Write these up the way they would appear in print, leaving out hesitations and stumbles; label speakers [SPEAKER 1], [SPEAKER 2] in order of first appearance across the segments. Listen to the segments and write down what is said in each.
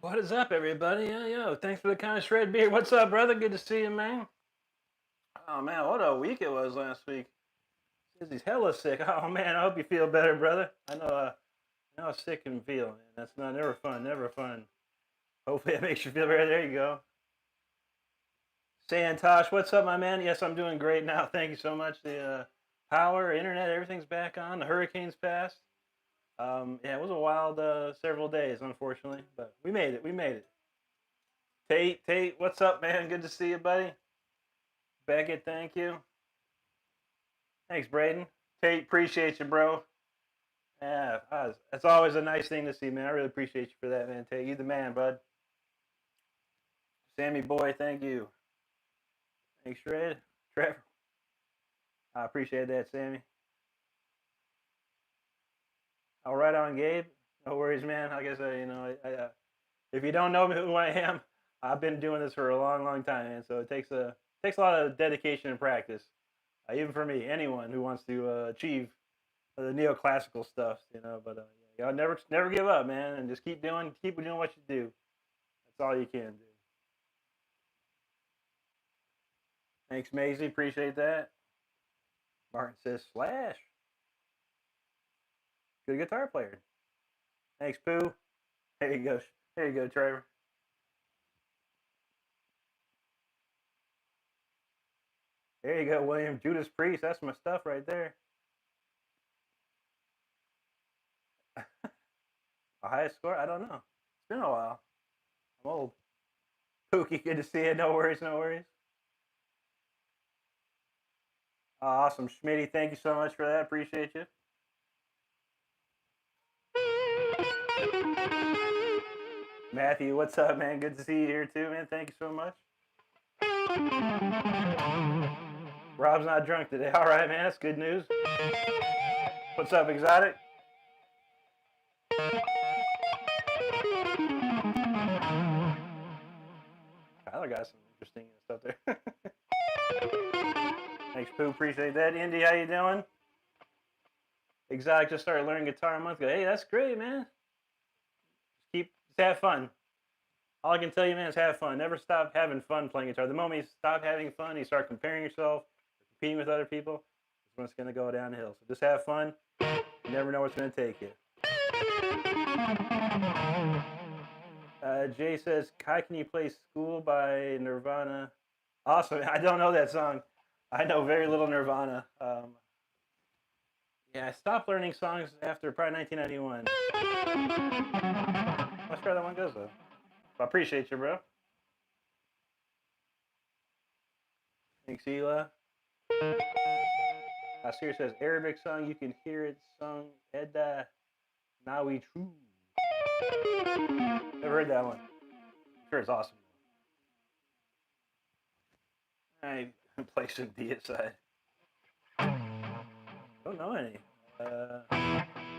[SPEAKER 1] What is up, everybody? Yo, thanks for the kind of shred beer. What's up, brother? Good to see you, man. Oh man, what a week it was last week. Says he's hella sick. Oh man, I hope you feel better, brother. I know how sick can feel, man. That's not never fun, never fun. Hopefully, it makes you feel better. There you go. Santosh, what's up, my man? Yes, I'm doing great now. Thank you so much. The power, internet, everything's back on. The hurricane's passed. Yeah, it was a wild several days, unfortunately, but we made it. We made it. Tate, what's up, man? Good to see you, buddy. Beckett, thank you. Thanks, Braden. Tate, appreciate you, bro. Yeah, it's always a nice thing to see, man. I really appreciate you for that, man. Tate, you the man, bud. Sammy boy, thank you. Thanks, Shred. Trevor. I appreciate that, Sammy. All right on, Gabe. No worries, man. Like I said, if you don't know who I am, I've been doing this for a long, long time, man. So it takes a lot of dedication and practice, even for me. Anyone who wants to achieve the neoclassical stuff, But y'all never give up, man, and just keep doing what you do. That's all you can do. Thanks, Maisie. Appreciate that. Martin says Slash. Good guitar player. Thanks, Pooh. There you go. There you go, Trevor. There you go, William. Judas Priest. That's my stuff right there. A highest score? I don't know. It's been a while. I'm old. Pookie, good to see you. No worries, no worries. Awesome. Schmitty, thank you so much for that. Appreciate you. Matthew, what's up, man? Good to see you here too, man. Thank you so much. Rob's not drunk today. All right, man. That's good news. What's up, Exotic? Tyler got some interesting stuff there. Thanks, Pooh. Appreciate that. Indy, how you doing? Exotic just started learning guitar a month ago. Hey, that's great, man. Just have fun. All I can tell you, man, is have fun. Never stop having fun playing guitar. The moment you stop having fun, you start comparing yourself, competing with other people, that's when it's going to go downhill. So just have fun. You never know what's going to take you. Jay says, Kai, can you play School by Nirvana? Awesome. I don't know that song. I know very little Nirvana. Yeah, I stopped learning songs after probably 1991. Let's try that one goes, though. I appreciate you, bro. Thanks, Hila. Asir says, Arabic song, you can hear it sung, Edda Nawi True. Never heard that one. I'm sure it's awesome. I play some Deicide. Don't know any.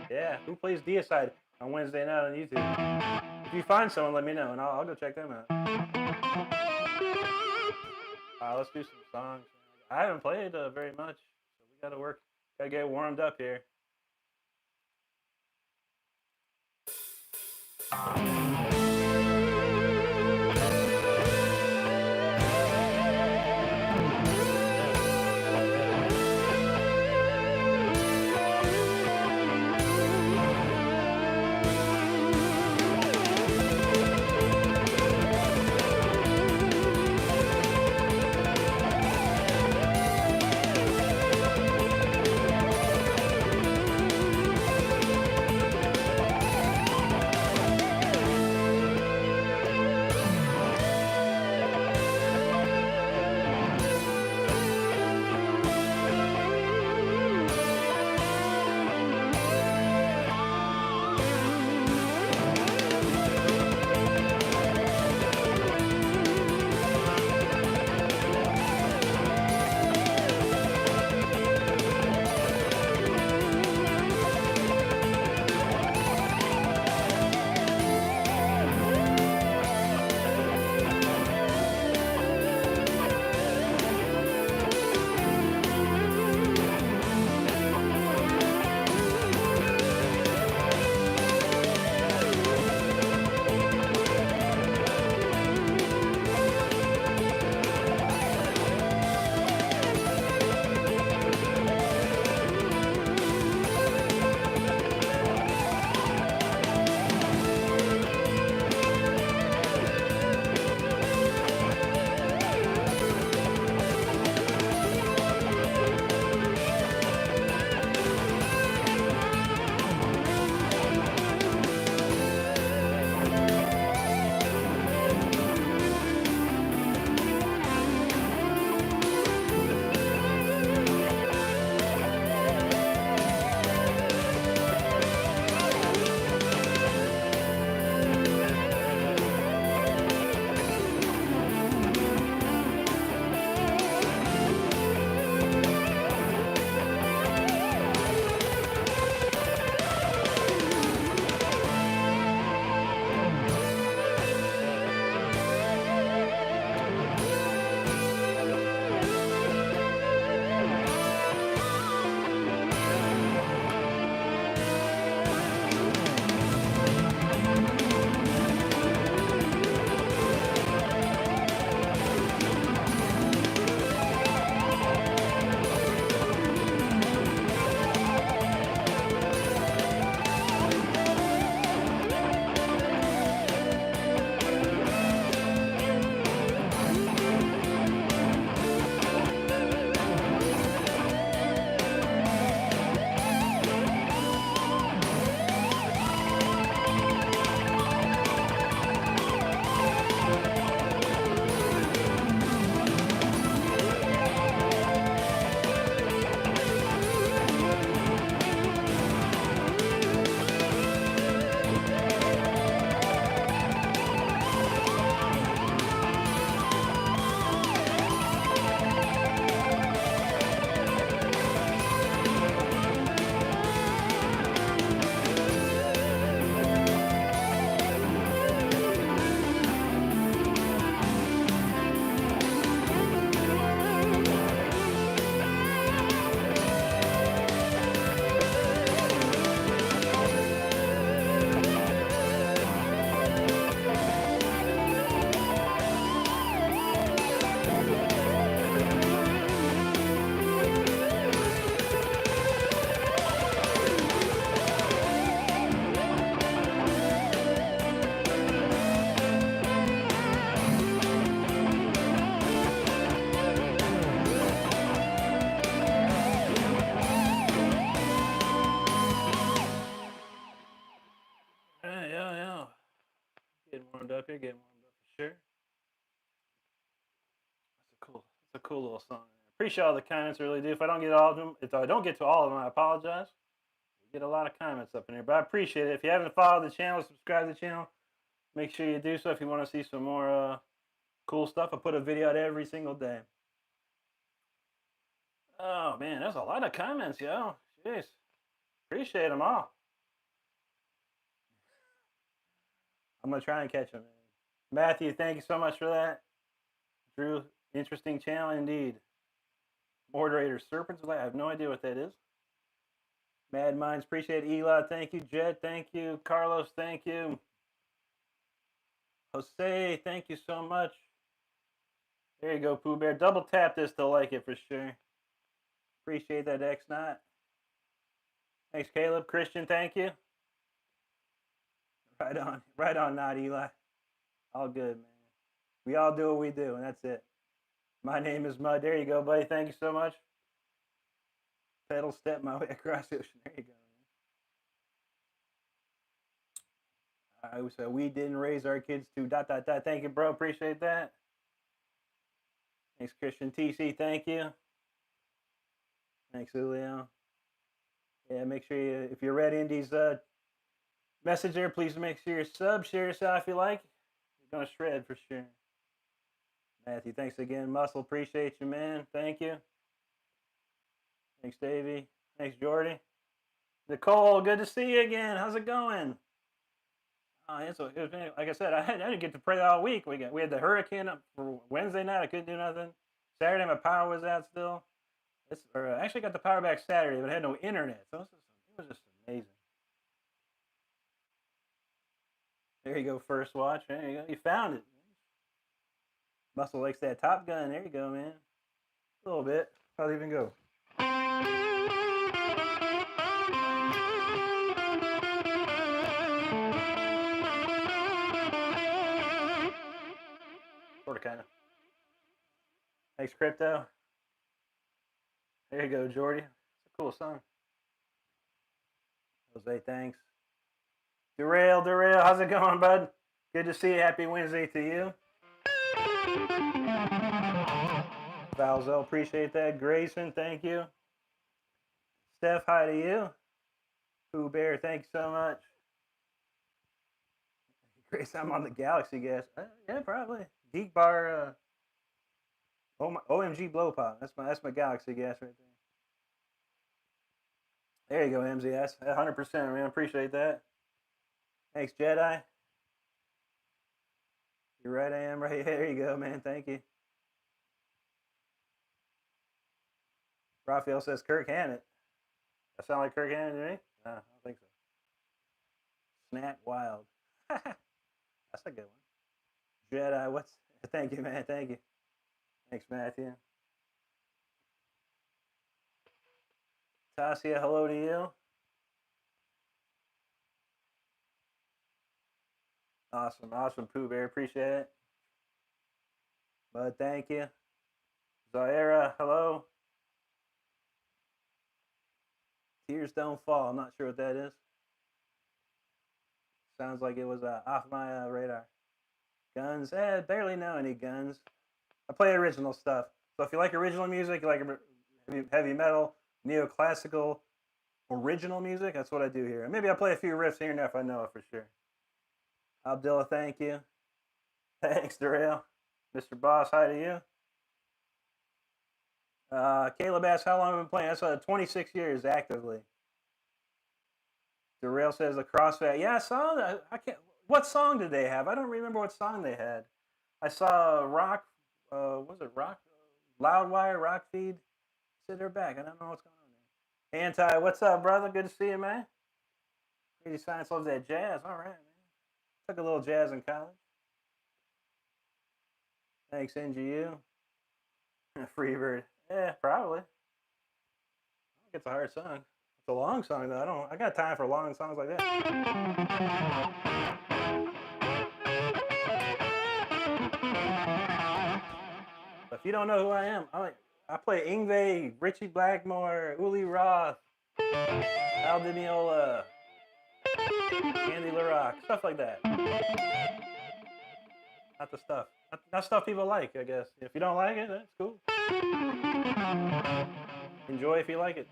[SPEAKER 1] Yeah, who plays Deicide on Wednesday night on YouTube? If you find someone, let me know, and I'll go check them out. Let's do some songs. I haven't played very much, so we gotta get warmed up here. warmed up here. Getting warmed up for sure. That's a cool little song. Appreciate all the comments. I really do. If I don't get all of them, if I don't get to all of them, I apologize. We get a lot of comments up in here, but I appreciate it. If you haven't followed the channel, subscribe to the channel. Make sure you do so if you want to see some more cool stuff. I put a video out every single day. Oh man, there's a lot of comments, yo. Jeez. Appreciate them all. I'm gonna try and catch them. Matthew, thank you so much for that. Drew, interesting channel indeed. Moderator Serpents, I have no idea what that is. Mad Minds, appreciate it. Eli, thank you. Jed, thank you. Carlos, thank you. Jose, thank you so much. There you go, Pooh Bear. Double tap this to like it for sure. Appreciate that, X Knot. Thanks, Caleb. Christian, thank you. Right on, not Eli. All good, man. We all do what we do, and that's it. My name is Mud. There you go, buddy. Thank you so much. Pedal step my way across the ocean. There you go, man. All right, so we didn't raise our kids to ... Thank you, bro. Appreciate that. Thanks, Christian TC. Thank you. Thanks, Julio. Yeah, make sure you, if you read Indy's message there, please make sure you sub, share this out if you like. You're gonna shred for sure. Matthew, thanks again. Muscle, appreciate you, man. Thank you. Thanks, Davey. Thanks, Jordy. Nicole, good to see you again. How's it going? Oh, yeah, so it was, like I said, I didn't get to pray all week. We had the hurricane up for Wednesday night. I couldn't do nothing. Saturday, my power was out still. I actually got the power back Saturday, but I had no internet. So it was just amazing. There you go, first watch. There you go. You found it. Muscle likes that Top Gun. There you go, man. A little bit. How'd it even go? Sort of, kind of. Thanks, Crypto. There you go, Jordy. It's a cool song. Jose, thanks. Derail, how's it going, bud? Good to see you. Happy Wednesday to you. Valzel, appreciate that. Grayson, thank you. Steph, hi to you. Pooh Bear, thank you so much. Grayson, I'm on the Galaxy gas. Yeah, probably. Geek Bar, OMG Blow Pop. That's my Galaxy gas right there. There you go, MZS. 100%, man. Appreciate that. Thanks, Jedi. You're right, I am right. There you go, man. Thank you. Raphael says Kirk Hammett. That sound like Kirk Hammett to me? No, I don't think so. Snap Wild. That's a good one. Jedi, thank you, man. Thank you. Thanks, Matthew. Tasia, hello to you. Awesome, Pooh Bear. Appreciate it. Bud, thank you. Zaira, hello. Tears Don't Fall. I'm not sure what that is. Sounds like it was off my radar. Guns, barely know any Guns. I play original stuff. So if you like original music, you like heavy metal, neoclassical, original music, that's what I do here. Maybe I'll play a few riffs here and there if I know it for sure. Abdullah, thank you. Thanks, Darrell. Mr. Boss, hi to you. Caleb asks, how long have I been playing? That's 26 years actively. Darrell says the CrossFit. Yeah, I saw that. What song did they have? I don't remember what song they had. I saw Rock. Was it Rock? Loudwire, Rock Feed. Said they're back. I don't know what's going on there. Anti, what's up, brother? Good to see you, man. Crazy Science loves that jazz. All right, man. Took a little jazz in college. Thanks, NGU. Freebird. Yeah, probably. I think it's a hard song. It's a long song, though. I got time for long songs like that. If you don't know who I am, I play Yngwie, Richie Blackmore, Uli Roth, Al Di Meola, Andy LaRock, stuff like that. not the stuff. Not stuff people like, I guess. If you don't like it, that's cool. Enjoy if you like it.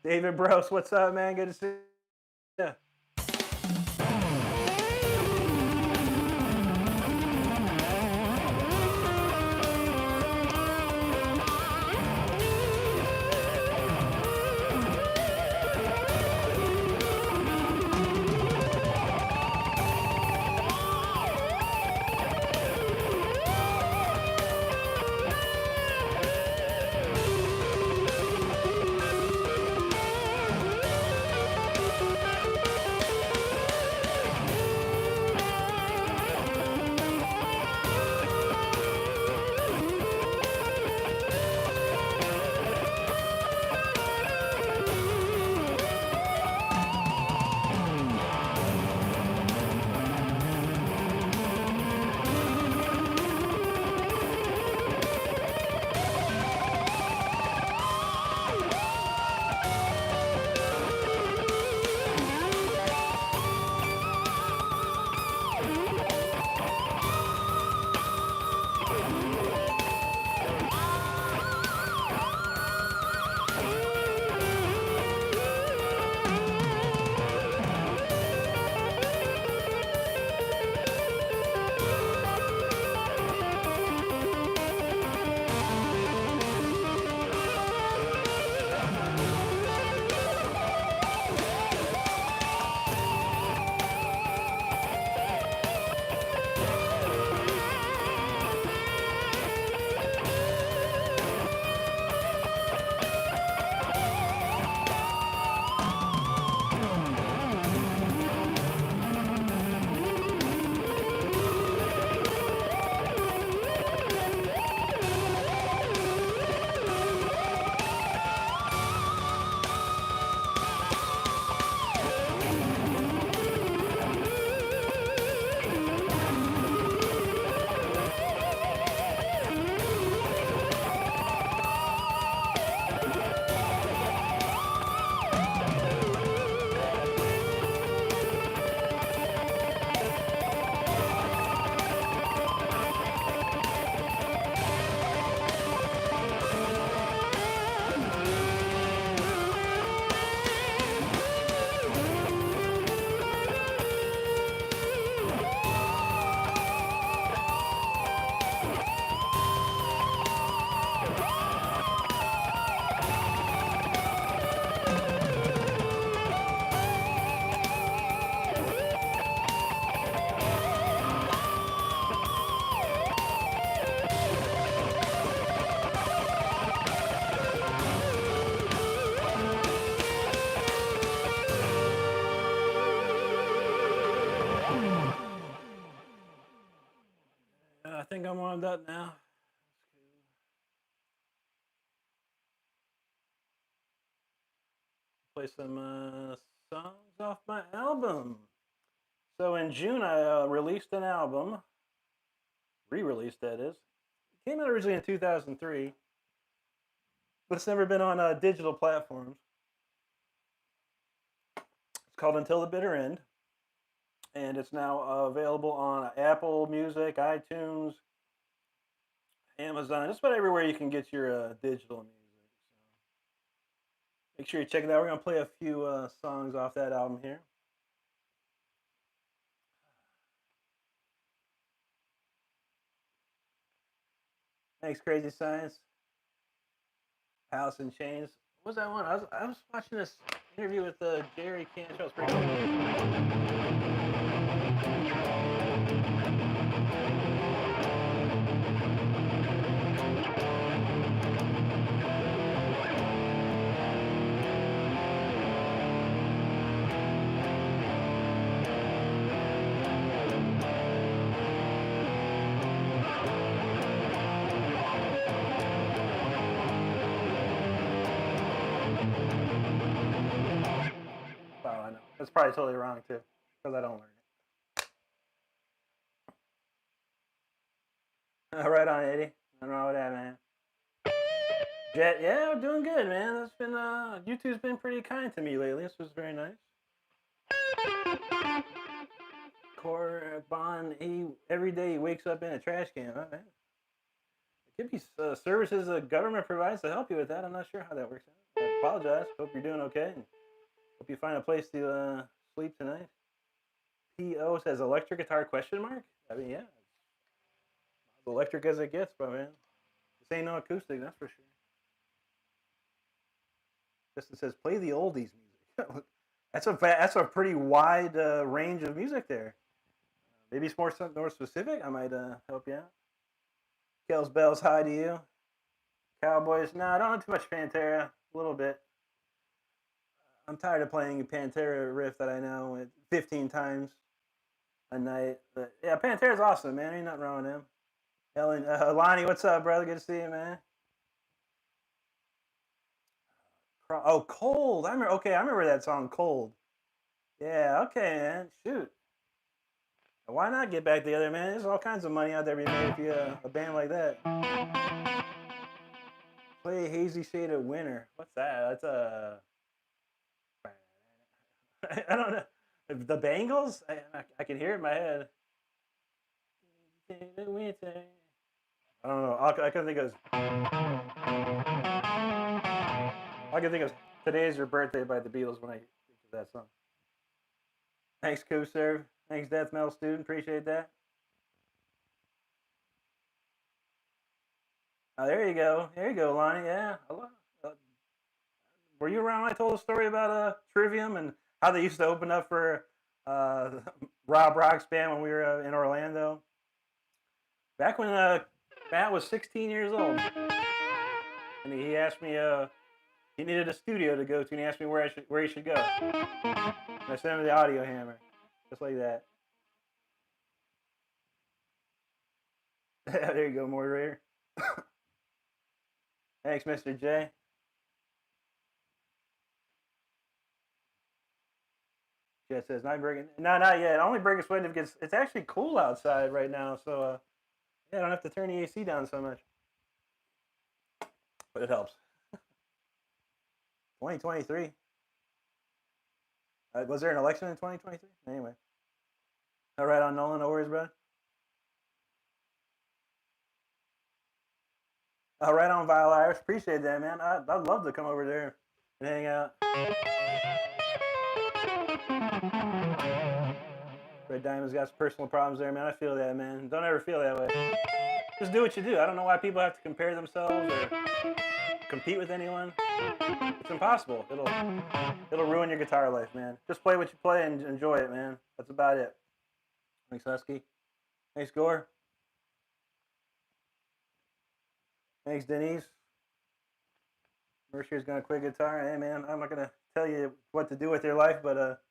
[SPEAKER 1] David Bros, what's up, man? Good to see you. I think I'm warmed up now. Play some songs off my album. So in June, I released an album, re-released that is. It came out originally in 2003, but it's never been on digital platforms. It's called Until the Bitter End, and it's now available on Apple Music, iTunes, Amazon, just about everywhere you can get your digital music. So make sure you check it out. We're gonna play a few songs off that album here. Thanks, Crazy Science. House in Chains. What was that one? I was watching this interview with Jerry Cantrell. It's pretty cool. I know. That's probably totally wrong too, because I don't learn it. Right on, Eddie. Nothing wrong with that, man. Jet, yeah, we're doing good, man. That's been YouTube's been pretty kind to me lately. This was very nice. Eric Bond, every day he wakes up in a trash can. Oh, man. There could be services the government provides to help you with that. I'm not sure how that works out. I apologize. Hope you're doing okay. And hope you find a place to sleep tonight. P.O. says electric guitar question mark? I mean, yeah. As electric as it gets, but man. This ain't no acoustic, that's for sure. Justin says, play the oldies music. That's a pretty wide range of music there. Maybe it's more specific. I might help you out. Kells Bells, hi to you. Cowboys, no, I don't have too much Pantera. A little bit. I'm tired of playing a Pantera riff that I know 15 times a night. But yeah, Pantera's awesome, man. Ain't nothing wrong with him. Ellen, Lonnie, what's up, brother? Good to see you, man. Oh, Cold. I remember that song, Cold. Yeah, okay, man. Shoot. Why not get back together, man? There's all kinds of money out there to be made if you a band like that. Play Hazy Shade of Winter. What's that? That's I don't know. The Bangles? I can hear it in my head. I don't know. I can think of. I can think of Today's Your Birthday by the Beatles when I think of that song. Thanks, Co-Serve. Thanks, Death Metal Student. Appreciate that. Oh, there you go. There you go, Lonnie. Yeah. Were you around when I told a story about Trivium and how they used to open up for Rob Rock's band when we were in Orlando? Back when Matt was 16 years old. And he asked me, he needed a studio to go to, and he asked me where he should go. And I sent him the Audio Hammer. Just like that. There you go, moderator. Thanks, Mr. J. Jet says, not yet. Only break a sweat if it's actually cool outside right now, so yeah, I don't have to turn the AC down so much. But it helps. 2023. Was there an election in 2023? Anyway. All right on Nolan, no worries, bro. Right on, Vile Irish. Appreciate that, man. I'd love to come over there and hang out. Red Diamond's got some personal problems there, man. I feel that, man. Don't ever feel that way. Just do what you do. I don't know why people have to compare themselves or compete with anyone. It's impossible. It'll ruin your guitar life, man. Just play what you play and enjoy it, man. That's about it. Thanks, Husky. Thanks, Gore. Thanks, Denise. Mercier's gonna quit guitar. Hey, man, I'm not gonna tell you what to do with your life, but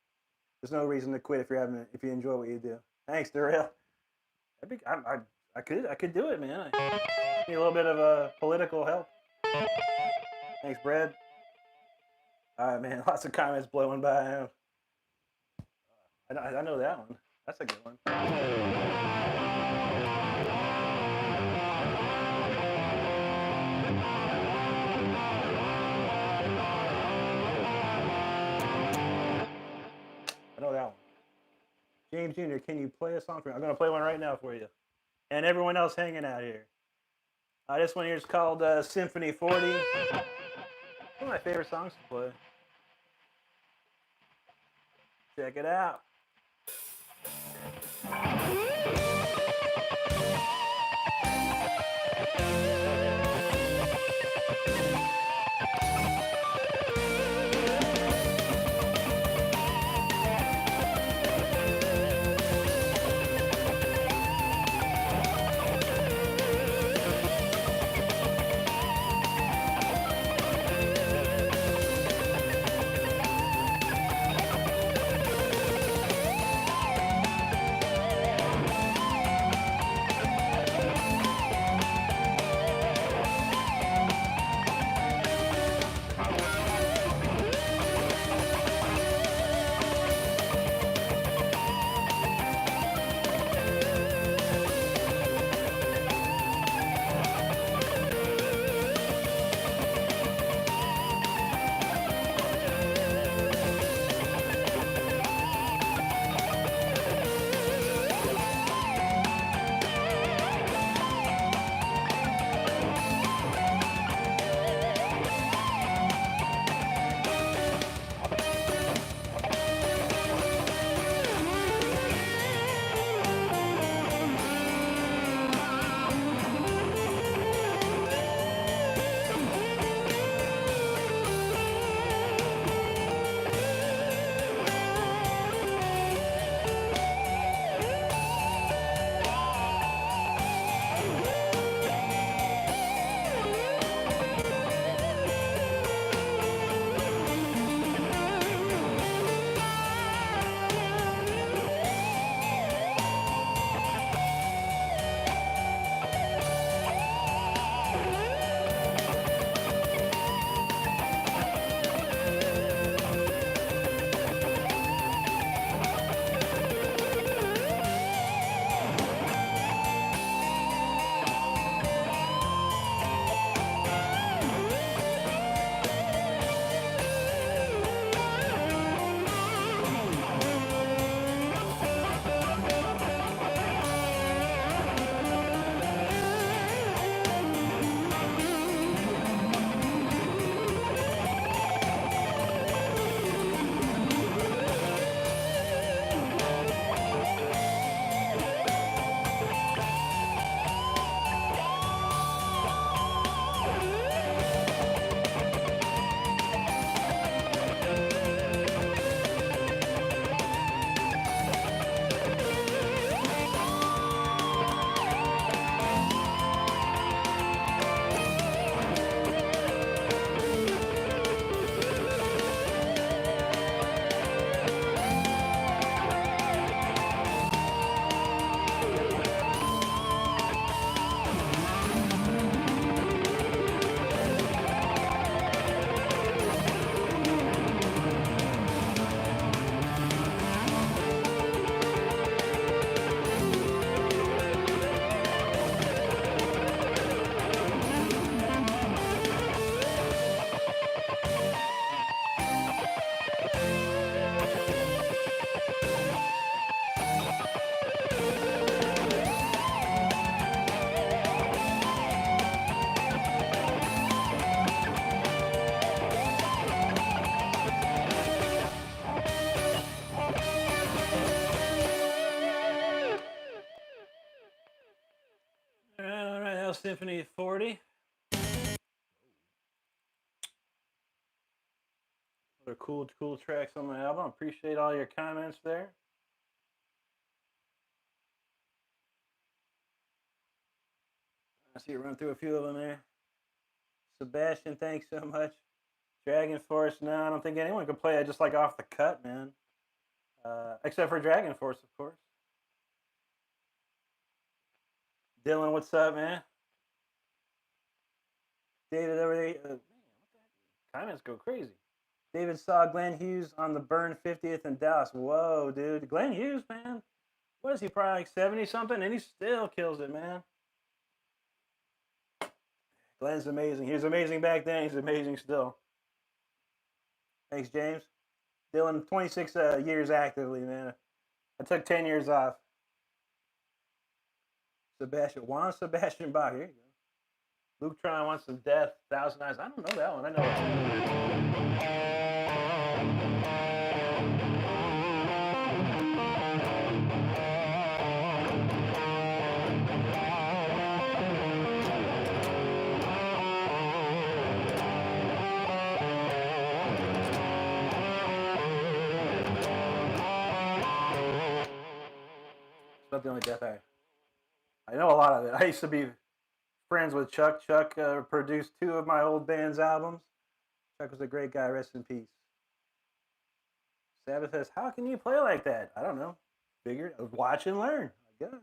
[SPEAKER 1] there's no reason to quit if you enjoy what you do. Thanks, Darrell. I could do it, man. I need a little bit of political help. Thanks, Brad. All right, man. Lots of comments blowing by. I know that one. That's a good one. I know that one. James Jr., can you play a song for me? I'm going to play one right now for you. And everyone else hanging out here. This one here is called Symphony 40. One of my favorite songs to play. Check it out. Ohio Symphony 40. Other cool tracks on my album. Appreciate all your comments there. I see you run through a few of them there. Sebastian, thanks so much. Dragon Force, no, I don't think anyone could play it just like off the cut, man. Except for Dragon Force, of course. Dylan, what's up, man? David, over there. Man, what the heck? Comments go crazy. David saw Glenn Hughes on the Burn 50th in Dallas. Whoa, dude. Glenn Hughes, man. What is he, probably like 70 something? And he still kills it, man. Glenn's amazing. He was amazing back then. He's amazing still. Thanks, James. Dylan, 26 years actively, man. I took 10 years off. Juan Sebastian Bach. Here you go. Luke Tron wants some death. Thousand Eyes. I don't know that one. I know it. Not the only death I know a lot of it. I used to be friends with Chuck. Chuck produced 2 of my old band's albums. Chuck was a great guy. Rest in peace. Sabbath says, how can you play like that? I don't know. Figured. Watch and learn, I guess.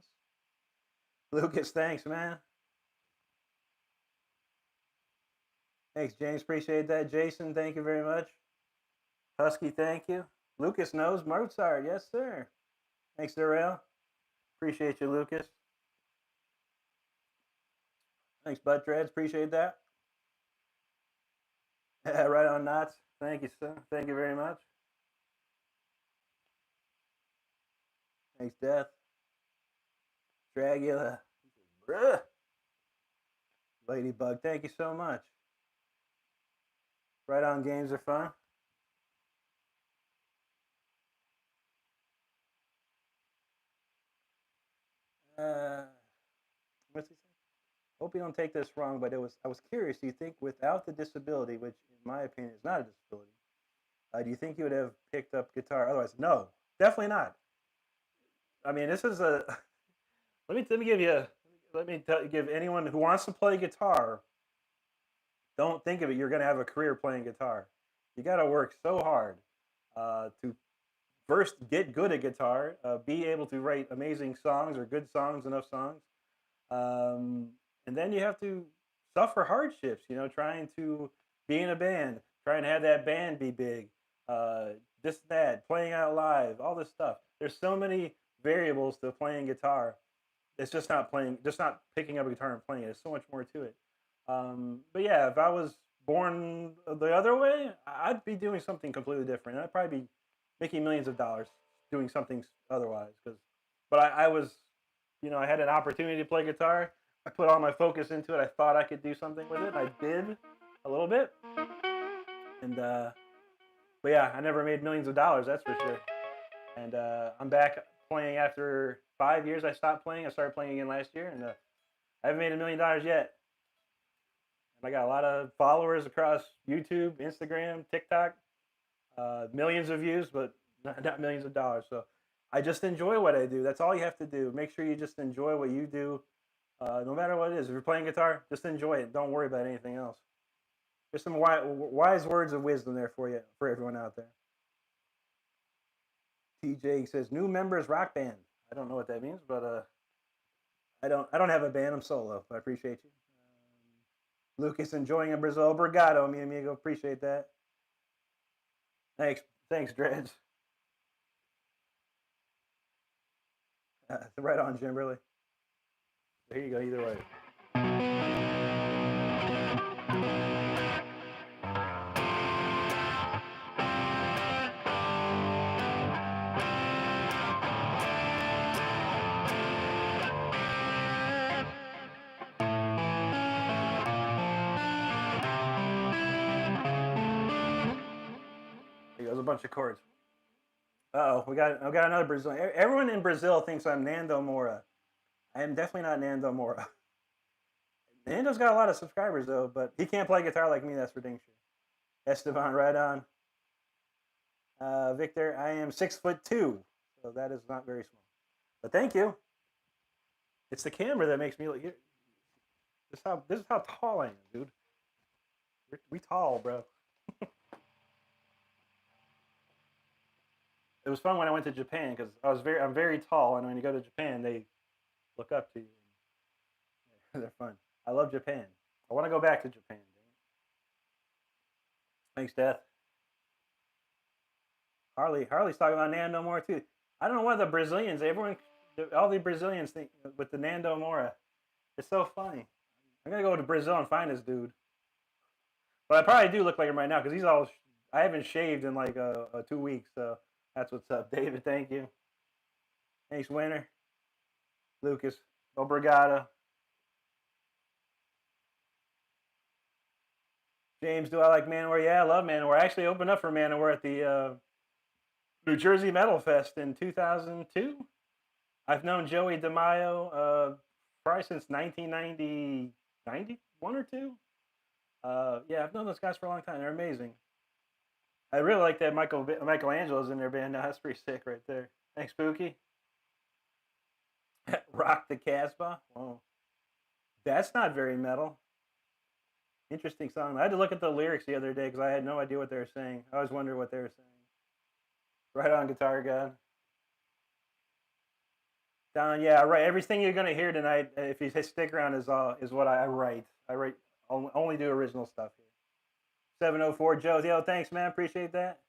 [SPEAKER 1] Lucas, thanks, man. Thanks, James. Appreciate that. Jason, thank you very much. Husky, thank you. Lucas knows Mozart. Yes, sir. Thanks, Darrell. Appreciate you, Lucas. Thanks, Butt Dreads. Appreciate that. Right on, Knots. Thank you, sir. Thank you very much. Thanks, Death. Dragula. Bruh. Ladybug, thank you so much. Right on, games are fun. What's he saying? Hope you don't take this wrong, but I was curious. Do you think without the disability, which in my opinion is not a disability, do you think you would have picked up guitar otherwise? No, definitely not. I mean, this is a. Let me give anyone who wants to play guitar. Don't think of it. You're going to have a career playing guitar. You got to work so hard to first get good at guitar, be able to write amazing songs or good songs, enough songs, and then you have to suffer hardships. You know, trying to be in a band, trying to have that band be big, this, that, playing out live, all this stuff. There's so many variables to playing guitar. It's just not picking up a guitar and playing it. There's so much more to it. But yeah, if I was born the other way, I'd be doing something completely different. I'd probably be making millions of dollars doing something otherwise. But I was, you know, I had an opportunity to play guitar. I put all my focus into it. I thought I could do something with it. I did a little bit. And, but yeah, I never made millions of dollars, that's for sure. And I'm back playing after 5 years. I stopped playing. I started playing again last year, and I haven't made $1 million yet. And I got a lot of followers across YouTube, Instagram, TikTok, millions of views, but not millions of dollars. So I just enjoy what I do. That's all you have to do. Make sure you just enjoy what you do, no matter what it is. If you're playing guitar, just enjoy it. Don't worry about anything else. There's some wise words of wisdom there for you, for everyone out there. TJ says new members rock band. I don't know what that means, but I don't have a band. I'm solo. But I appreciate you. Lucas enjoying in Brazil. Obrigado, mi amigo. Appreciate that. Thanks, Dredge. Right on, Jim. Really. There you go. Either way. There goes a bunch of chords. Uh-oh, I got another Brazilian. Everyone in Brazil thinks I'm Nando Moura. I am definitely not Nando Moura. Nando's got a lot of subscribers though, but he can't play guitar like me. That's for dang sure. Esteban, right on. Victor, I am 6'2", so that is not very small. But thank you. It's the camera that makes me look. This is how tall I am, dude. We tall, bro. It was fun when I went to Japan because I'm very tall, and when you go to Japan, they look up to you. They're fun. I love Japan. I want to go back to Japan. Thanks, Death. Harley's talking about Nando Moura too. I don't know why the Brazilians, all the Brazilians think with the Nando Moura. It's so funny. I'm gonna go to Brazil and find this dude. But I probably do look like him right now because I haven't shaved in like 2 weeks. So that's what's up, David. Thank you. Thanks, Winter. Lucas. Obrigado. James, do I like Manowar? Yeah, I love Manowar. I actually opened up for Manowar at the New Jersey Metal Fest in 2002. I've known Joey DeMaio probably since 1991 or 2. Yeah, I've known those guys for a long time. They're amazing. I really like that Michelangelo's in their band now. That's pretty sick right there. Thanks, Spooky. Rock the Casbah. Whoa. That's not very metal. Interesting song. I had to look at the lyrics the other day because I had no idea what they were saying. I always wondered what they were saying. Right on, Guitar God. Don, yeah, right. Everything you're gonna hear tonight, if you stick around, is what I write. I write only do original stuff here. 704 Joe, yo, thanks, man. Appreciate that.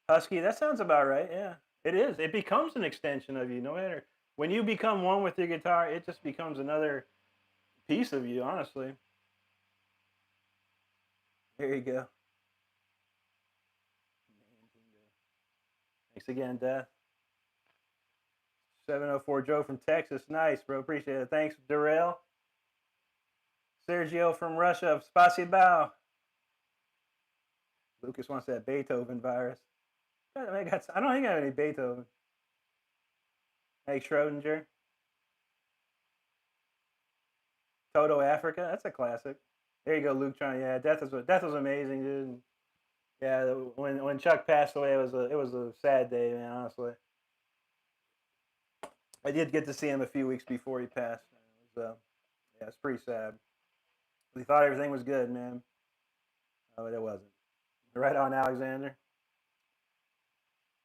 [SPEAKER 1] Husky, that sounds about right. Yeah, it is. It becomes an extension of you. No matter when you become one with your guitar, it just becomes another piece of you. Honestly. There you go. Thanks again, Death. 704 Joe from Texas. Nice, bro. Appreciate it. Thanks, Darrell. Sergio from Russia. Spasibo. Lucas wants that Beethoven virus. I don't think I have any Beethoven. Hey, Schrodinger. Toto Africa. That's a classic. There you go, Luke. Yeah, Death was amazing, dude. Yeah, when Chuck passed away, it was a sad day, man. Honestly, I did get to see him a few weeks before he passed. It's pretty sad. We thought everything was good, man, but it wasn't. Right on, Alexander.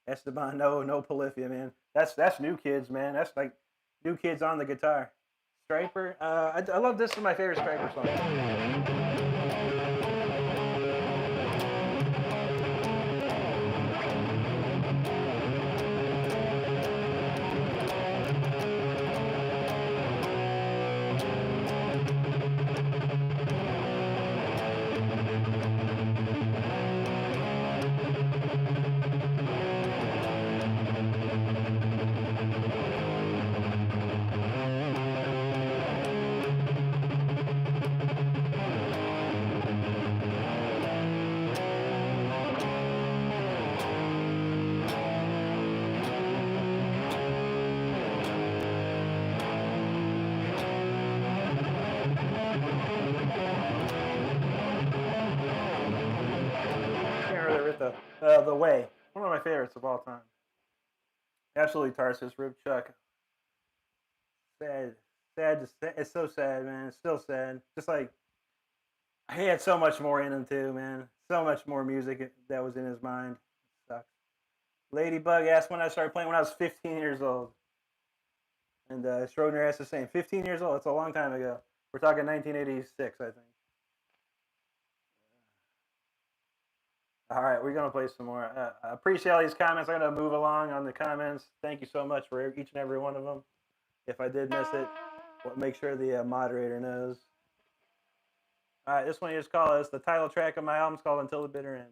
[SPEAKER 1] Esteban, no Polyphia, man. That's new kids, man. That's like new kids on the guitar. Striper, I love this. Is my favorite Striper song. The Way, one of my favorites of all time. Absolutely, Tarsus, Rip Chuck. Sad. It's so sad, man. It's still sad. Just like he had so much more in him too, man. So much more music that was in his mind. It sucks. Ladybug asked when I started playing when I was 15 years old, and Schrodner asked the same. 15 years old. It's a long time ago. We're talking 1986, I think. All right, we're going to play some more. I appreciate all these comments. I'm going to move along on the comments. Thank you so much for each and every one of them. If I did miss it, make sure the moderator knows. All right, this one is called, the title track of my album is called Until the Bitter End.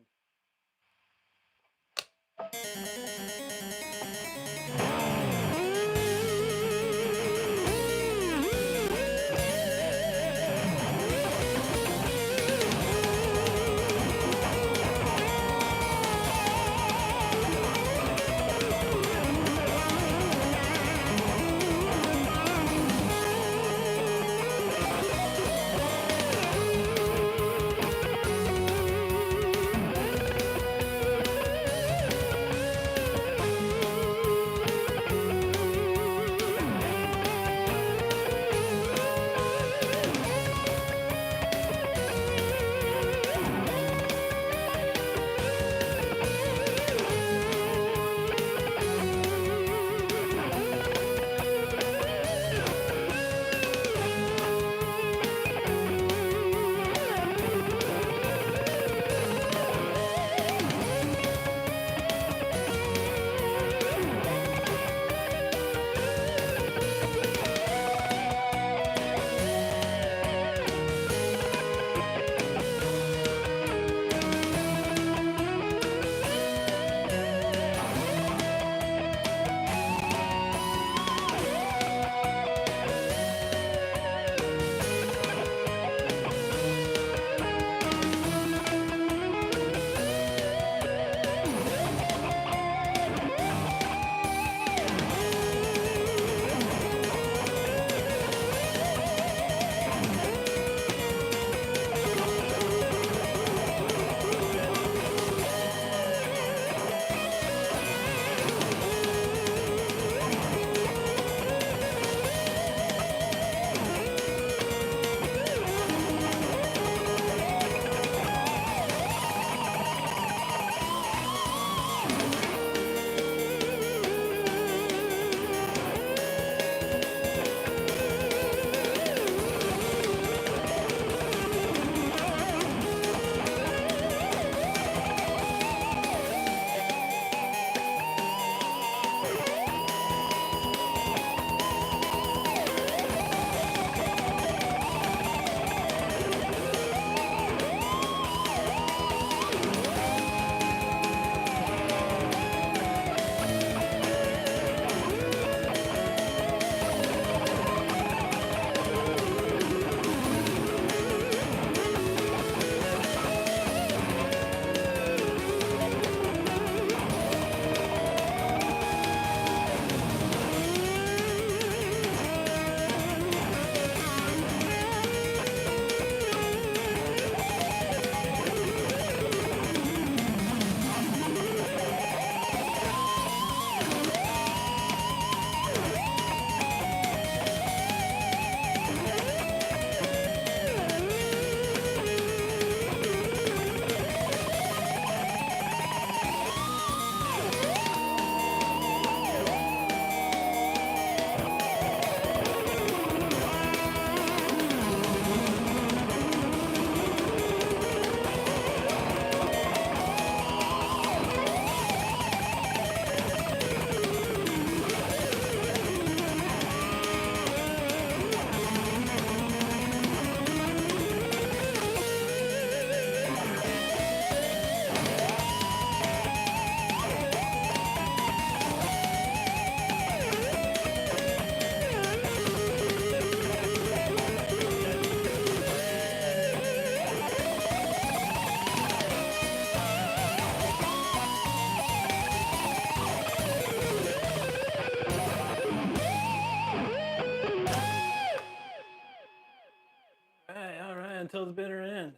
[SPEAKER 1] till the bitter end.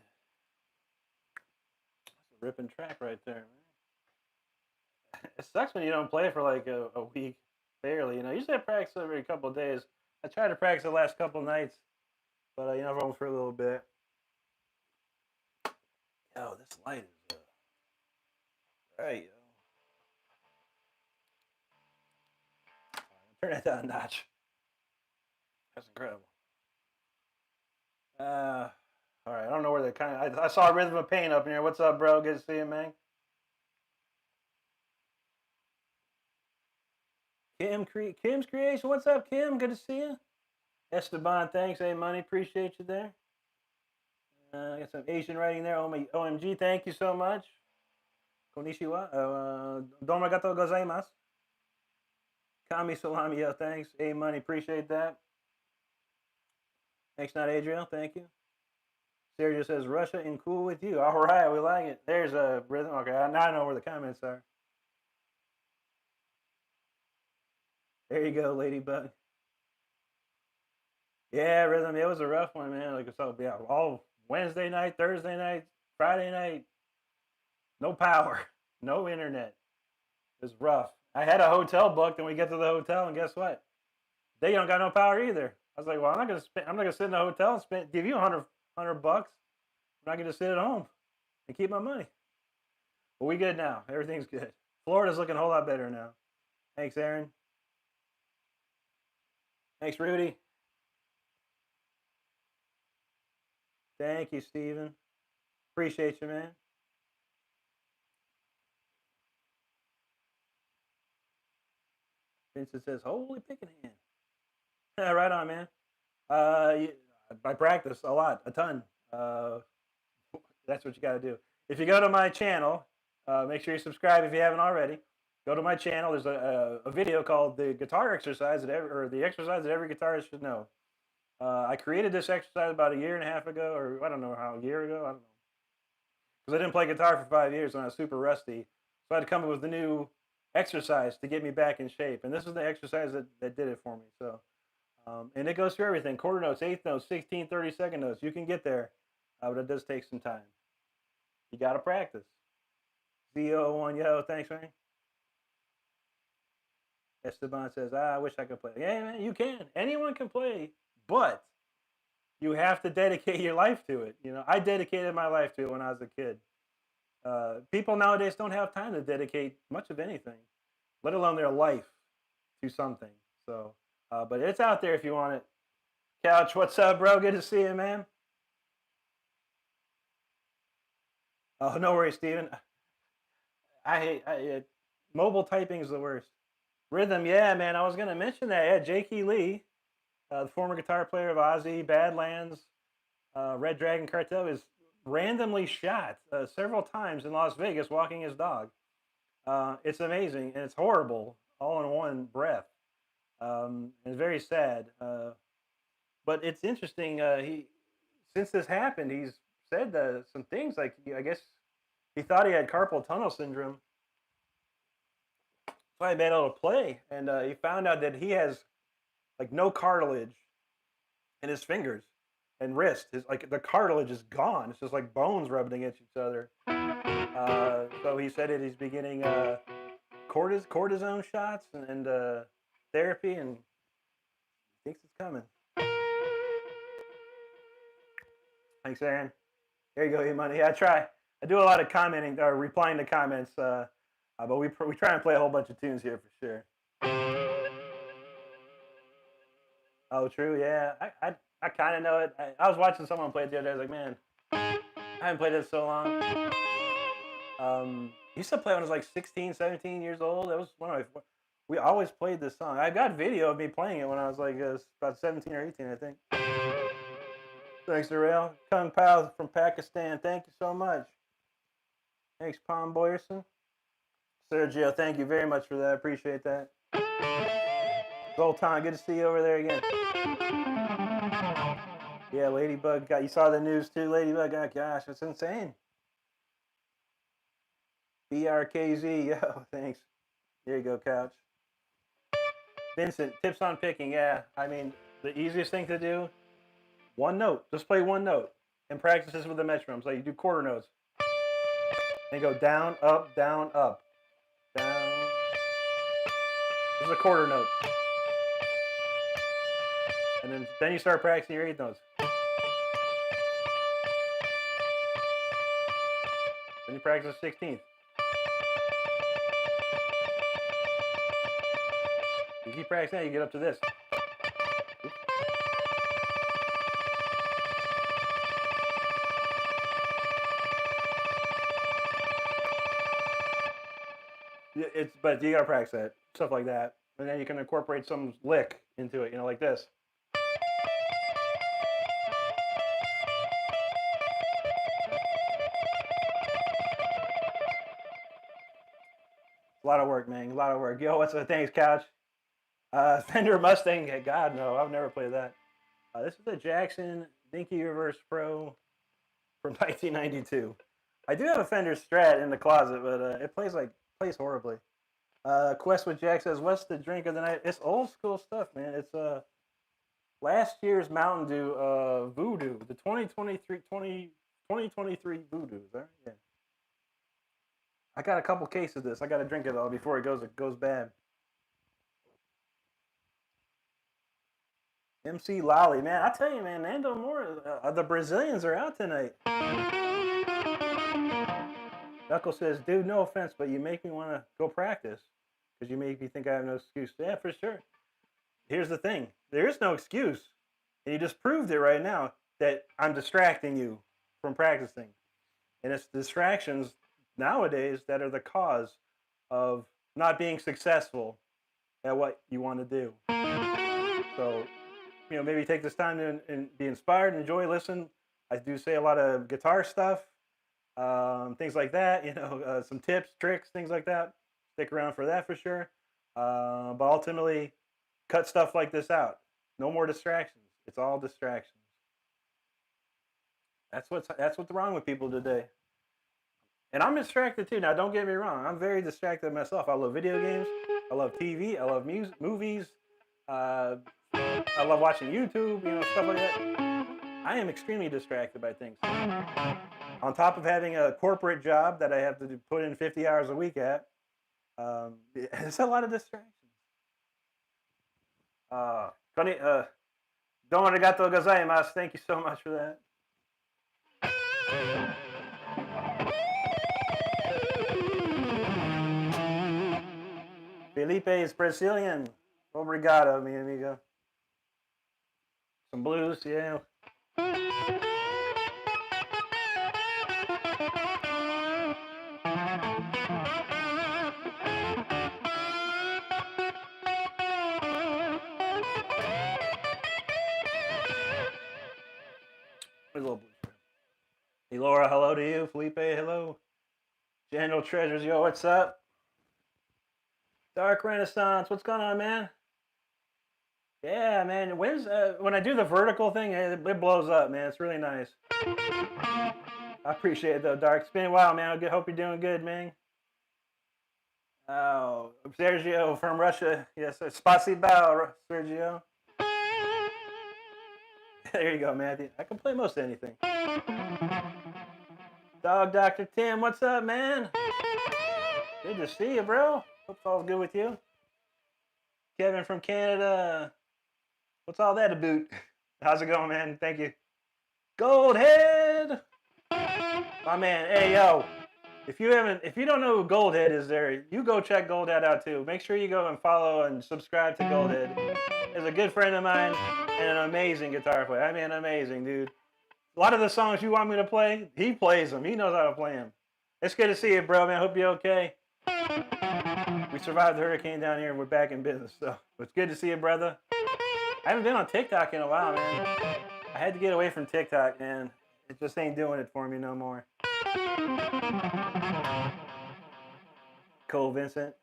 [SPEAKER 1] That's a ripping track right there, man. It sucks when you don't play for like a week, barely. Usually I practice every couple of days. I try to practice the last couple of nights, but I've only for a little bit. Yo, this light is right, yo. Turn that down a notch. That's incredible. All right. I don't know where that kind of. I saw Rhythm of Pain up in here. What's up, bro? Good to see you, man. Kim's Creation. What's up, Kim? Good to see you. Esteban, thanks. Hey, money. Appreciate you there. I got some Asian writing there. OMG, thank you so much. Konnichiwa. Domagato gozaimasu. Kami salami, yo, thanks. Hey, money. Appreciate that. Thanks, not Adriel. Thank you. Sergio says, Russia and cool with you. All right, we like it. There's a rhythm. Okay, now I know where the comments are. There you go, Ladybug. Yeah, rhythm. It was a rough one, man. Like so, yeah, all Wednesday night, Thursday night, Friday night, no power, no internet. It was rough. I had a hotel booked, and we get to the hotel, and guess what? They don't got no power either. I was like, well, I'm not gonna sit in a hotel and give you $100. I'm not gonna sit at home and keep my money. But we good now. Everything's good. Florida's looking a whole lot better now. Thanks, Aaron. Thanks, Rudy. Thank you, Steven. Appreciate you, man. Vincent says, holy picking hand. Yeah, right on, man. I practice a lot, a ton. That's what you got to do. If you go to my channel, make sure you subscribe if you haven't already. Go to my channel. There's a video called the guitar exercise or the exercise that every guitarist should know. I created this exercise about a year and a half ago, or I don't know how, a year ago. I don't know. Because I didn't play guitar for 5 years and I was super rusty. So I had to come up with a new exercise to get me back in shape. And this is the exercise that did it for me. So, and it goes through everything. Quarter notes, eighth notes, 16, 30-second notes. You can get there, but it does take some time. You got to practice. Z01, yo, thanks, man. Esteban says, I wish I could play. Yeah, man, you can. Anyone can play, but you have to dedicate your life to it. I dedicated my life to it when I was a kid. People nowadays don't have time to dedicate much of anything, let alone their life to something. So, but it's out there if you want it. Couch, what's up, bro? Good to see you, man. Oh, no worries, Steven. I hate mobile typing is the worst. Rhythm, yeah, man. I was gonna mention that. Yeah, J.K. Lee, the former guitar player of Ozzy, Badlands, Red Dragon Cartel, is randomly shot several times in Las Vegas walking his dog. It's amazing and it's horrible all in one breath. It's very sad. But it's interesting. Since this happened, he's said some things like I guess he thought he had carpal tunnel syndrome. So he been able to play, and he found out that he has like no cartilage in his fingers and wrist. The cartilage is gone. It's just like bones rubbing against each other. So he said that he's beginning cortisone shots and therapy, and he thinks it's coming. Thanks, Aaron. There you go, E-Money. Yeah, I try. I do a lot of commenting or replying to comments, but we try and play a whole bunch of tunes here for sure. Oh, true. Yeah, I kind of know it. I was watching someone play it the other day. I was like, man, I haven't played it so long. Used to play when I was like 16, 17 years old. That was one of my. We always played this song. I got video of me playing it when I was like about 17 or 18, I think. Thanks, Darrell. Kung Pao from Pakistan. Thank you so much. Thanks, Palm Boyerson. Sergio, thank you very much for that. Appreciate that. Zoltan, good to see you over there again. Yeah, Ladybug. You saw the news too, Ladybug. Oh, gosh, it's insane. BRKZ, yo, thanks. There you go, Couch. Vincent, tips on picking. Yeah, I mean, the easiest thing to do, one note. Just play one note. and practice this with the metronome. So you do quarter notes. And go down, up, down, up. Down. This is a quarter note. And then you start practicing your eighth notes. Then you practice 16th. You keep practicing that, you get up to this. But you gotta practice that, stuff like that. And then you can incorporate some lick into it, like this. A lot of work, man. A lot of work. Yo, what's up? Thanks, Couch. Fender Mustang. God, no. I've never played that. This is a Jackson Dinky Reverse Pro from 1992. I do have a Fender Strat in the closet, but it plays horribly. Quest with Jack says, "What's the drink of the night?" It's old school stuff, man. It's last year's Mountain Dew Voodoo, the 2023 Voodoo. Is that right? Yeah. I got a couple cases of this. I got to drink it all before it goes bad. MC Lolly, man. I tell you, man, Nando Moore, the Brazilians are out tonight. Knuckle says, "Dude, no offense, but you make me want to go practice because you make me think I have no excuse." Yeah, for sure. Here's the thing. There is no excuse. And you just proved it right now that I'm distracting you from practicing. And it's distractions nowadays that are the cause of not being successful at what you want to do. So, maybe take this time to and be inspired, enjoy, listen. I do say a lot of guitar stuff, things like that, some tips, tricks, things like that. Stick around for that for sure. But ultimately, cut stuff like this out. No more distractions. It's all distractions. That's what's wrong with people today. And I'm distracted too. Now, don't get me wrong. I'm very distracted myself. I love video games. I love TV. I love music, movies. I love watching YouTube, stuff like that. I am extremely distracted by things. On top of having a corporate job that I have to put in 50 hours a week at, it's a lot of distractions. Domo arigatou gozaimasu. Thank you so much for that. Felipe is Brazilian. Obrigado, mi amigo. Some blues, yeah. A little blues. Hey, Laura, hello to you. Felipe, hello. General Treasures, yo, what's up? Dark Renaissance, what's going on, man? Yeah, man. When I do the vertical thing, it blows up, man. It's really nice. I appreciate it, though, Dark. It's been a while, man. I hope you're doing good, man. Oh, Sergio from Russia. Yes, spasibo, Sergio. There you go, Matthew. I can play most anything. Dog Dr. Tim, what's up, man? Good to see you, bro. Hope it's all good with you. Kevin from Canada. What's all that about? How's it going, man? Thank you. Goldhead. My man. Hey, yo. If you don't know who Goldhead is there, you go check Goldhead out too. Make sure you go and follow and subscribe to Goldhead. He's a good friend of mine and an amazing guitar player. I mean, amazing, dude. A lot of the songs you want me to play, he plays them. He knows how to play them. It's good to see you, bro, man. Hope you're okay. We survived the hurricane down here and we're back in business, so it's good to see you, brother. I haven't been on TikTok in a while, man. I had to get away from TikTok, man. It just ain't doing it for me no more. Cole Vincent.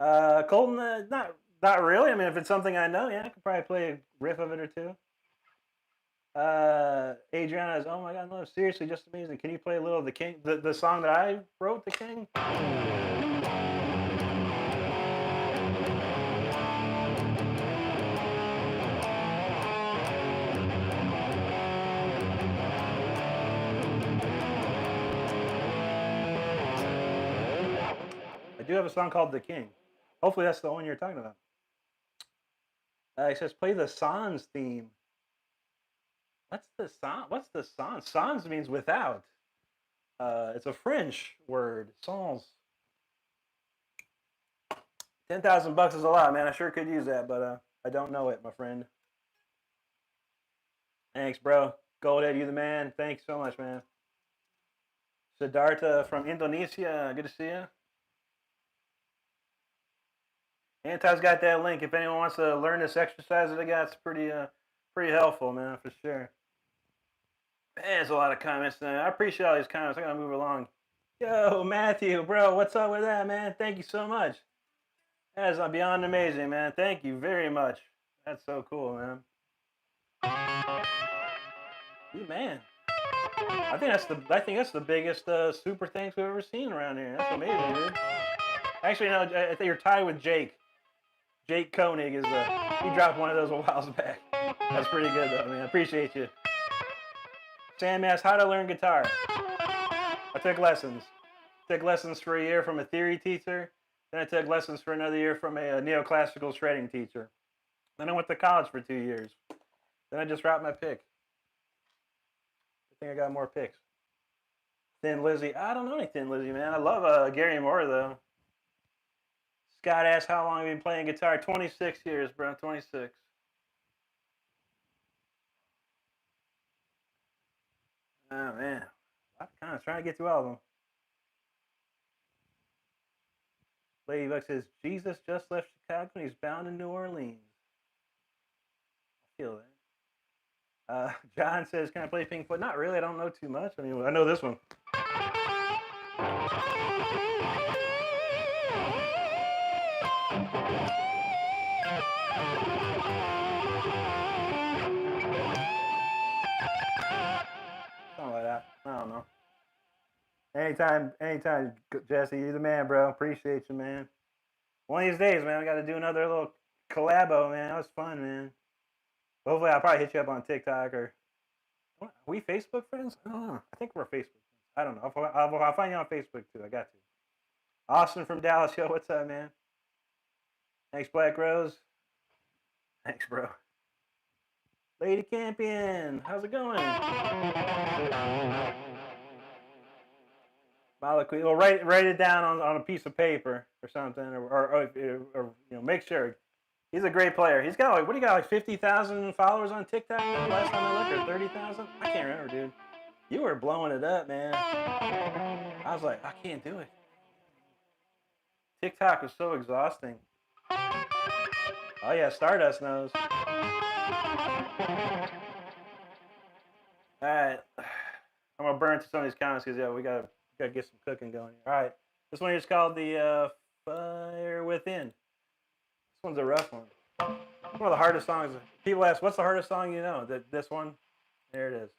[SPEAKER 1] Colton, not really. I mean, if it's something I know, yeah, I could probably play a riff of it or two. Adriana is, oh my God, no, seriously, just amazing. Can you play a little of The King, the song that I wrote, The King? I do have a song called The King. Hopefully that's the one you're talking about. It says play the Sans theme. What's the sans? What's the sans? Sans means without. It's a French word. Sans. $10,000 is a lot, man. I sure could use that, but I don't know it, my friend. Thanks, bro. Goldhead, you the man. Thanks so much, man. Siddhartha from Indonesia. Good to see you. Anti's got that link. If anyone wants to learn this exercise that I got, it's pretty helpful, man, for sure. Man, there's a lot of comments tonight. I appreciate all these comments. I gotta move along. Yo, Matthew, bro, what's up with that, man? Thank you so much. That is beyond amazing, man. Thank you very much. That's so cool, man. You man. I think that's the biggest super thanks we've ever seen around here. That's amazing, dude. Actually, no, I think you're tied with Jake. Jake Koenig is he dropped one of those a while back. That's pretty good though, man. I appreciate you. Sam asked how to learn guitar. I took lessons. Took lessons for a year from a theory teacher. Then I took lessons for another year from a neoclassical shredding teacher. Then I went to college for 2 years. Then I just dropped my pick. I think I got more picks. Thin Lizzy. I don't know any Thin Lizzy, man. I love Gary Moore, though. Scott asked how long have you been playing guitar? 26 years, bro. 26. Oh, man. I'm kind of trying to get through all of them. Ladybug says, Jesus just left Chicago and he's bound to New Orleans. I feel that. John says, can I play Pink Floyd? Not really. I don't know too much. I mean, I know this one. Something like that. I don't know. Anytime, Jesse. You're the man, bro. Appreciate you, man. One of these days, man, I got to do another little collabo, man. That was fun, man. Hopefully, I'll probably hit you up on TikTok or. Are we Facebook friends? I don't know. I think we're Facebook friends. I don't know. I'll find you on Facebook too. I got to. Austin from Dallas. Yo, what's up, man? Thanks, Black Rose. Thanks, bro. Lady Campion. How's it going? Well, write it down on a piece of paper or something, or make sure. He's a great player. He's got what do you got, like 50,000 followers on TikTok now? Last time I looked, or 30,000? I can't remember, dude. You were blowing it up, man. I was like, I can't do it. TikTok is so exhausting. Oh yeah, Stardust knows. All right, I'm gonna burn to some of these comments because we gotta get some cooking going. All right, this one is called the Fire Within. This one's a rough one. One of the hardest songs. People ask, what's the hardest song you know? This one? There it is.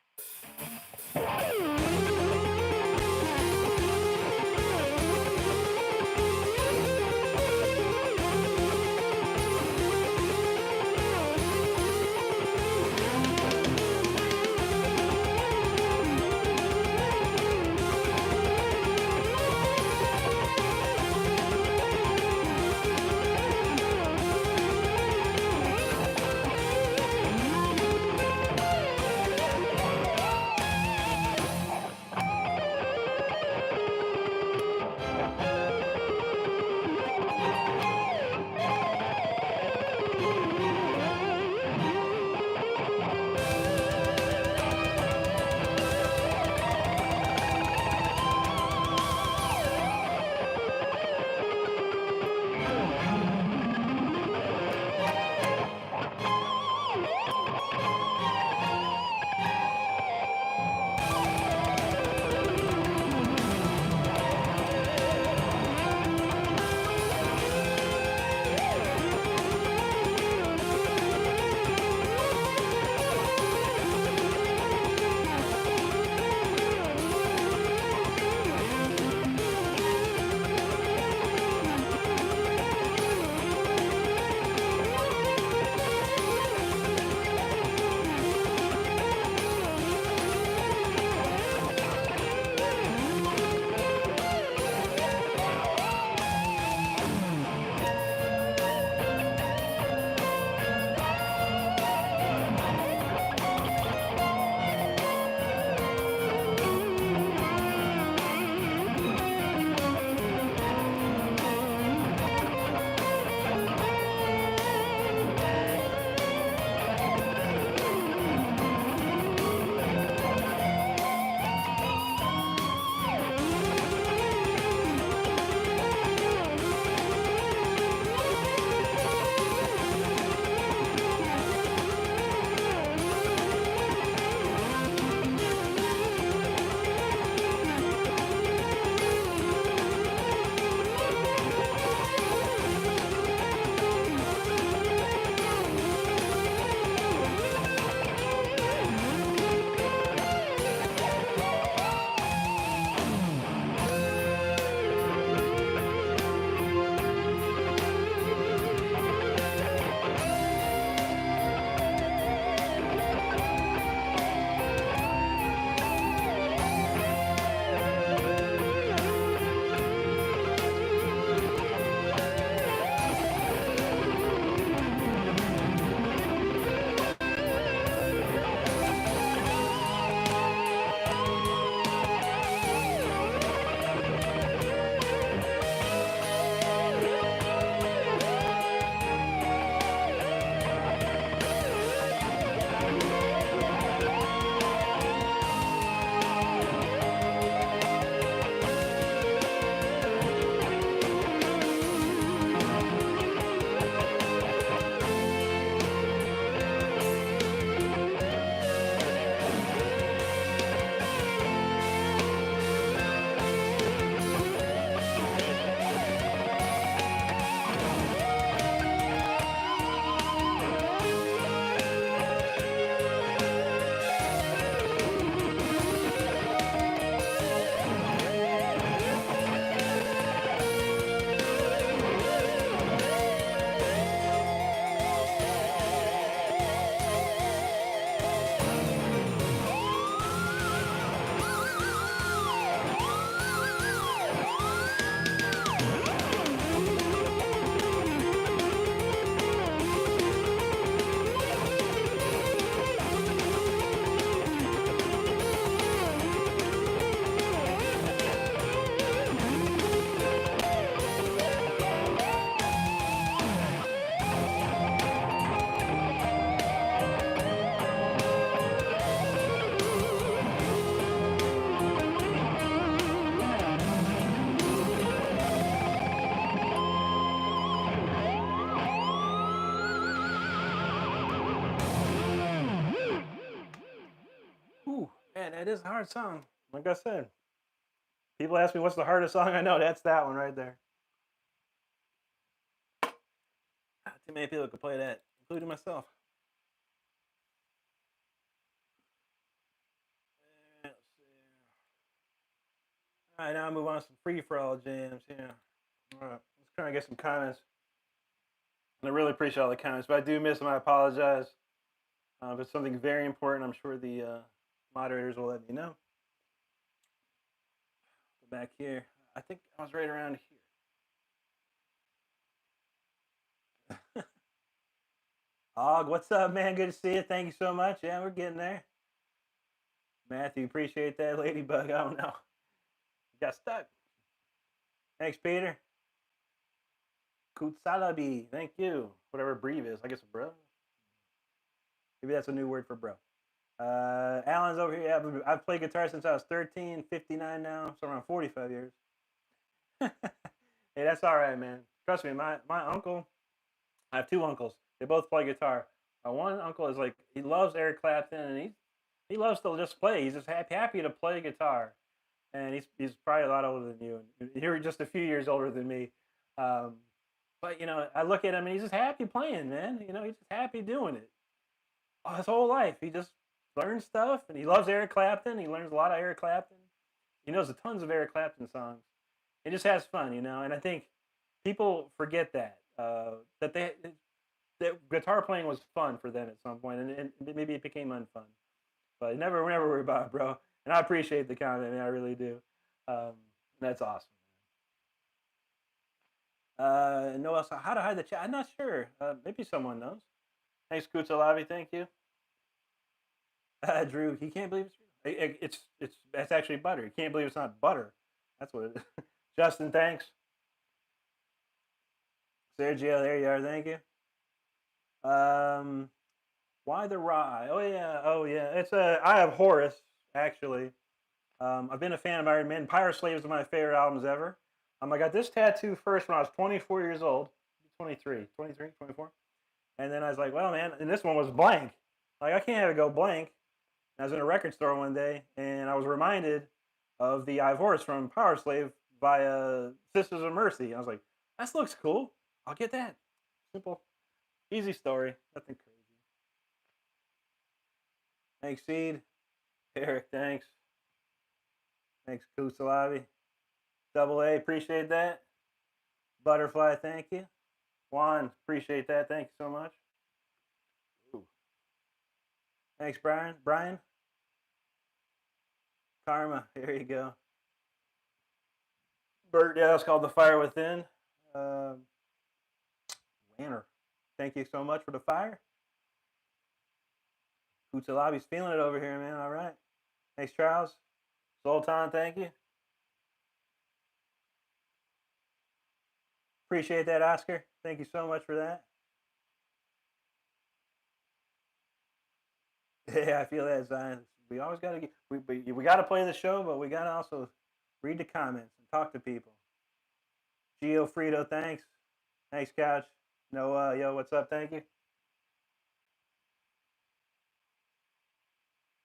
[SPEAKER 1] Yeah, that is a hard song. Like I said, people ask me what's the hardest song I know. That's that one right there. Too many people could play that, including myself. Let's see. All right, now I'll move on to some free-for-all jams. Yeah. All right, let's try and get some comments. And I really appreciate all the comments, but I do miss them. I apologize. If it's something very important, I'm sure the moderators will let me know. Go back here. I think I was right around here. Og, what's up, man? Good to see you. Thank you so much. Yeah, we're getting there. Matthew, appreciate that. Ladybug, I don't know. Got stuck. Thanks, Peter. Kutsalabi, thank you. Whatever breathe is. I guess bro. Maybe that's a new word for bro. Alan's over here. Yeah, I've played guitar since I was 13, 59 now, so around 45 years. Hey, that's all right, man. Trust me, my uncle, I have two uncles. They both play guitar. My one uncle is like, he loves Eric Clapton, and he loves to just play. He's just happy to play guitar. And he's probably a lot older than you. You're just a few years older than me. But, you know, I look at him, and he's just happy playing, man. You know, he's just happy doing it. His whole life, he just learns stuff, and he loves Eric Clapton. He learns a lot of Eric Clapton. He knows tons of Eric Clapton songs. He just has fun, you know. And I think people forget that that guitar playing was fun for them at some point, and maybe it became unfun. But never worry about it, bro. And I appreciate the comment, man. I really do. That's awesome. No else. How to hide the chat? I'm not sure. Maybe someone knows. Thanks, Kutsalavi. Thank you. Drew, he can't believe it's actually butter. He can't believe it's not butter. That's what it is. Justin, thanks. Sergio, there you are. Thank you. Why the rye? Oh yeah. It's I have Horace actually. I've been a fan of Iron Man. Pirate Slave is one of my favorite albums ever. I got this tattoo first when I was 24 years old. 23, 24. And then I was like, well, man, and this one was blank. Like, I can't have it go blank. And I was in a record store one day, and I was reminded of the I've Horace from Power Slave by Sisters of Mercy. I was like, that looks cool. I'll get that. Simple. Easy story. Nothing crazy. Thanks, Seed. Eric, thanks. Thanks, Kusalavi. Double A, appreciate that. Butterfly, thank you. Juan, appreciate that. Thank you so much. Ooh. Thanks, Brian. Karma, here you go. Bert, yeah, that's called The Fire Within. Wanner, thank you so much for the fire. Kutsalabi's feeling it over here, man. All right. Thanks, Charles. Sultan, thank you. Appreciate that, Oscar. Thank you so much for that. Yeah, I feel that, Zion. We always got to we got to play the show, but we got to also read the comments and talk to people. Gio Frito, thanks. Thanks, Couch. Noah, yo, what's up? Thank you.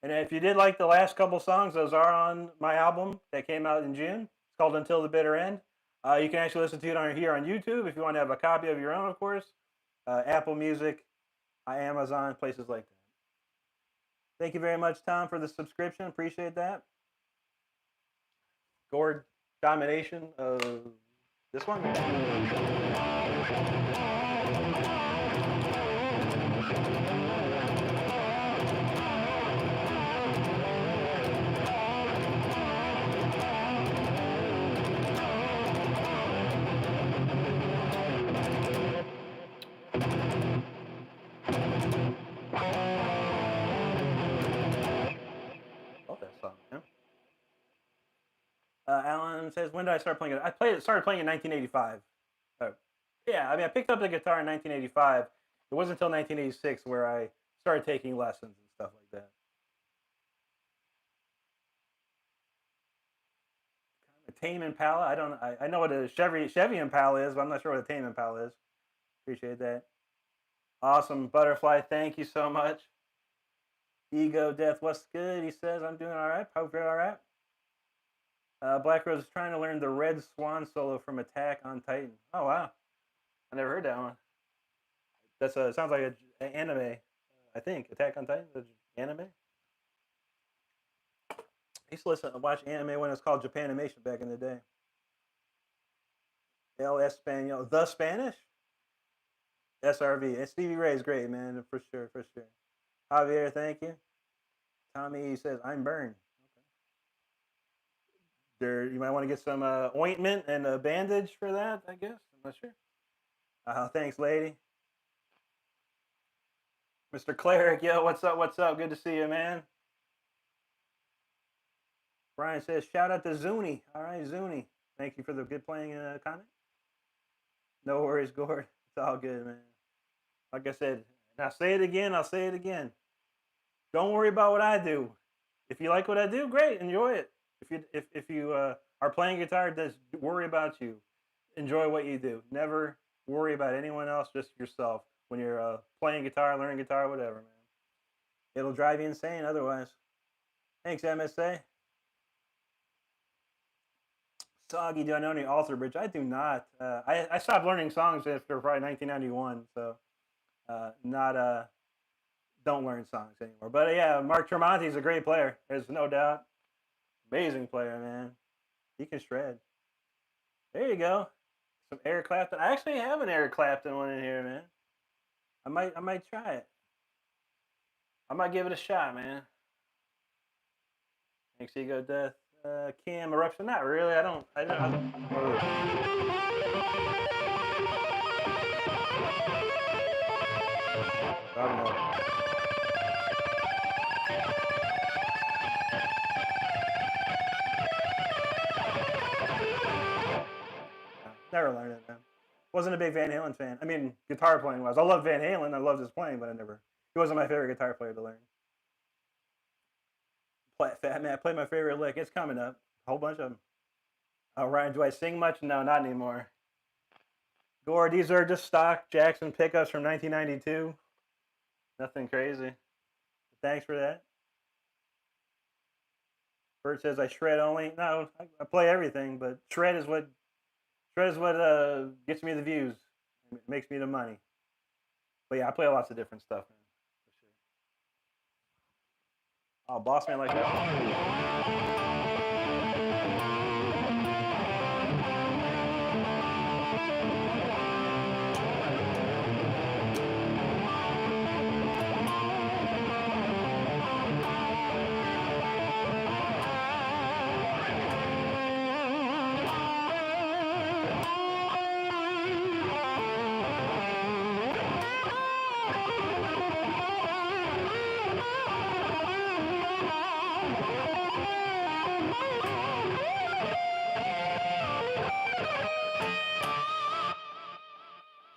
[SPEAKER 1] And if you did like the last couple songs, those are on my album that came out in June. It's called Until the Bitter End. You can actually listen to it here on YouTube if you want to have a copy of your own, of course. Apple Music, Amazon, places like that. Thank you very much, Tom, for the subscription. Appreciate that. Gord domination of this one. Alan says, when did I start playing it? Started playing in 1985. Yeah, I mean, I picked up the guitar in 1985. It wasn't until 1986 where I started taking lessons and stuff like that. A Tame Impala. I know what a Chevy Impala is, but I'm not sure what a Tame Impala is. Appreciate that. Awesome, Butterfly. Thank you so much. Ego Death, what's good? He says, I'm doing all right. Hope you're all right. Black Rose is trying to learn the Red Swan solo from Attack on Titan. Oh, wow. I never heard that one. That's sounds like an anime, I think. Attack on Titan, the anime. I used to listen, watch anime when it was called Japanimation back in the day. El Espanol, the Spanish? SRV. And Stevie Ray is great, man, for sure, for sure. Javier, thank you. Tommy says, I'm burned. There, you might want to get some ointment and a bandage for that, I guess. I'm not sure. Thanks, lady. Mr. Cleric, yo, what's up? What's up? Good to see you, man. Brian says, shout out to Zuni. All right, Zuni. Thank you for the good playing comment. No worries, Gord. It's all good, man. Like I said, and I'll say it again. I'll say it again. Don't worry about what I do. If you like what I do, great, enjoy it. If you are playing guitar, just worry about you. Enjoy what you do. Never worry about anyone else, just yourself. When you're playing guitar, learning guitar, whatever, man. It'll drive you insane otherwise. Thanks, MSA. Soggy, do I know any Alter Bridge? I do not. I stopped learning songs after probably 1991, so don't learn songs anymore. But yeah, Mark Tremonti is a great player. There's no doubt. Amazing player, man. He can shred. There you go. Some Eric Clapton. I actually have an Eric Clapton one in here, man. I might try it. I might give it a shot, man. Thanks, Ego Death. Cam Eruption. Not really. I don't. Never learned it, man. Wasn't a big Van Halen fan. I mean, guitar playing was. I love Van Halen. I loved his playing, but he wasn't my favorite guitar player to learn. Fat Man, play my favorite lick. It's coming up. A whole bunch of them. Ryan, do I sing much? No, not anymore. Gore, these are just stock Jackson pickups from 1992. Nothing crazy. Thanks for that. Bert says I shred only. No, I play everything, but shred is what gets me the views. It makes me the money. But yeah, I play lots of different stuff, man. For sure. Oh, Boss Man like that.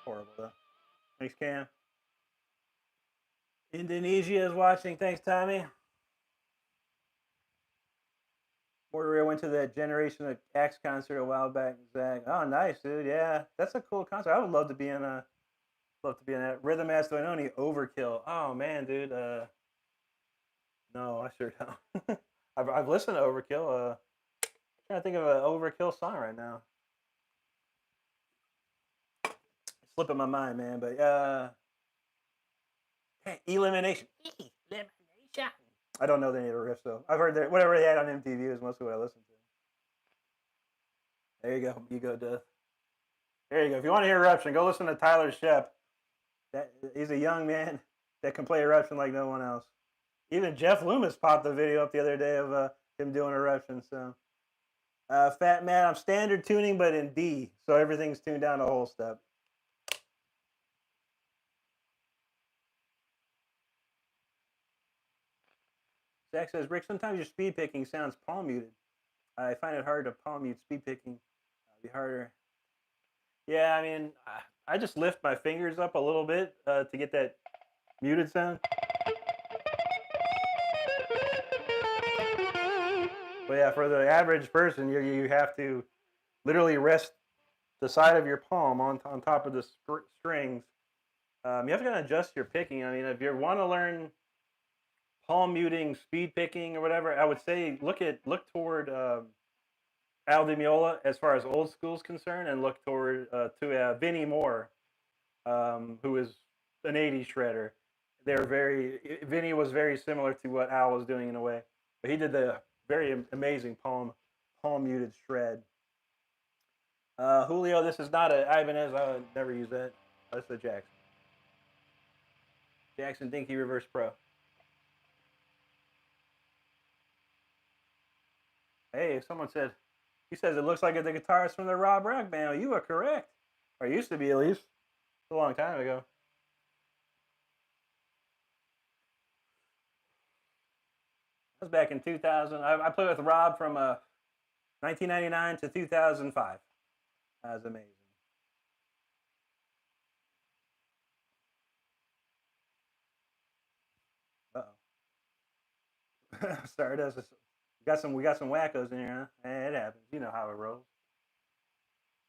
[SPEAKER 1] Horrible though. Thanks, Cam. Indonesia is watching. Thanks, Tommy. Mortaria went to that Generation of X concert a while back. Zach. Oh, nice, dude. Yeah, that's a cool concert. I would love to be in that. Rhythm As Dononi, Overkill. Oh man, dude. No, I sure don't. I've listened to Overkill. I'm trying to think of an Overkill song right now. It's slipping my mind, man. But Elimination. I don't know the name of the riff, though. I've heard that whatever they had on MTV is mostly what I listen to. There you go. Ego Death. There you go. If you want to hear Eruption, go listen to Tyler Shep. He's a young man that can play Eruption like no one else. Even Jeff Loomis popped the video up the other day of him doing Eruption. So, Fat Man, I'm standard tuning, but in D, so everything's tuned down a whole step. Zach says, Rick, sometimes your speed picking sounds palm muted. I find it hard to palm mute speed picking. It'd be harder. Yeah, I mean, I just lift my fingers up a little bit to get that muted sound. But yeah, for the average person, you have to literally rest the side of your palm on top of the strings. You have to kind of adjust your picking. I mean, if you want to learn palm muting, speed picking, or whatever, I would say look toward Al Di Meola as far as old school is concerned, and look toward to Vinnie Moore, who is an '80s shredder. Vinnie was very similar to what Al was doing in a way, but he did the very amazing palm muted shred. Julio, this is not a Ibanez. I would never use that. That's a Jackson Dinky Reverse Pro. Hey, someone said, he says it looks like the guitarist from the Rob Rock band. You are correct. Or used to be, at least. It's a long time ago. That was back in 2000. I played with Rob from 1999 to 2005. That was amazing. Uh-oh. Stardust. We got some wackos in here, huh? Hey, it happens. You know how it rolls.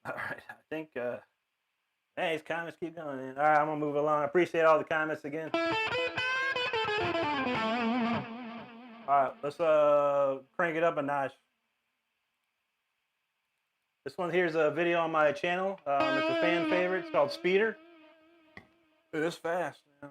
[SPEAKER 1] All right. I think hey, these comments keep going in. All right, I'm gonna move along. I appreciate all the comments again. All right, let's crank it up a notch. This one here's a video on my channel. It's a fan favorite. It's called Speeder. It is fast, man.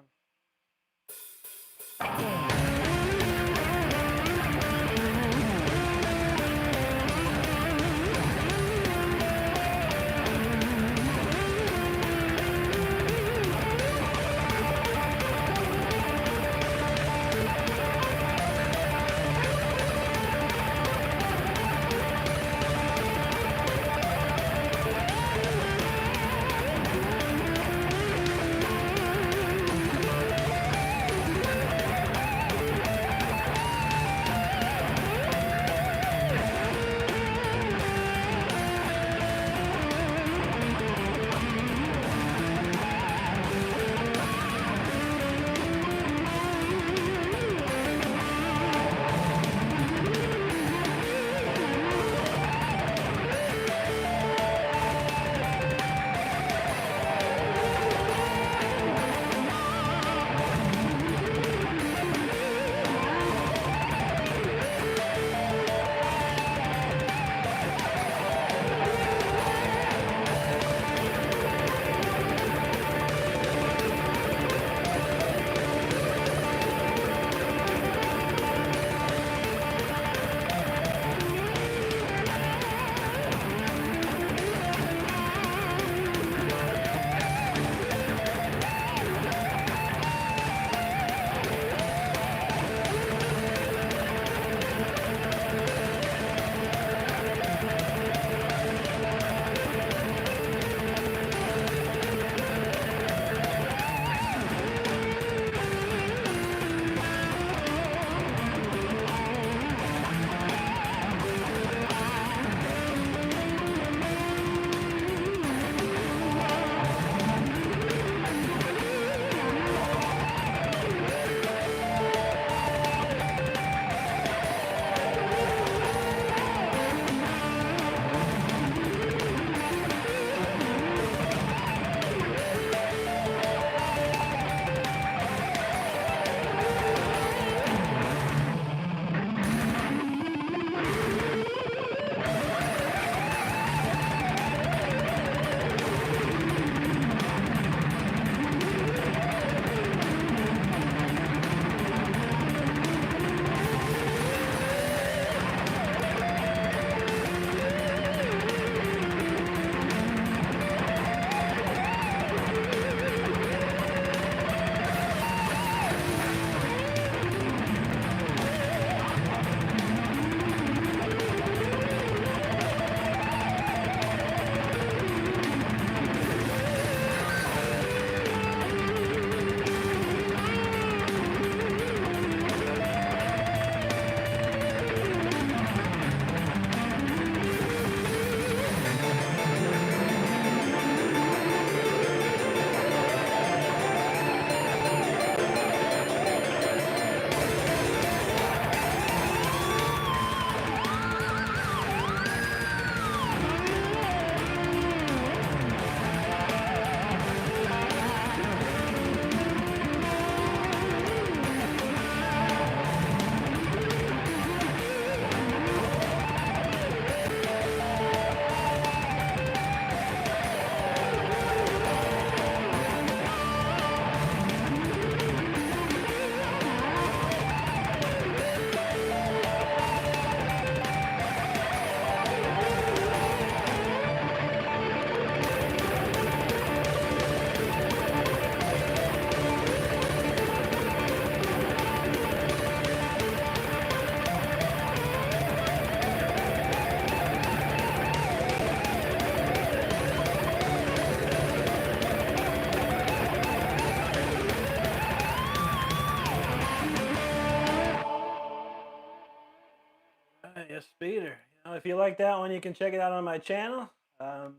[SPEAKER 1] Speeder. You know, if you like that one, you can check it out on my channel. Whoa.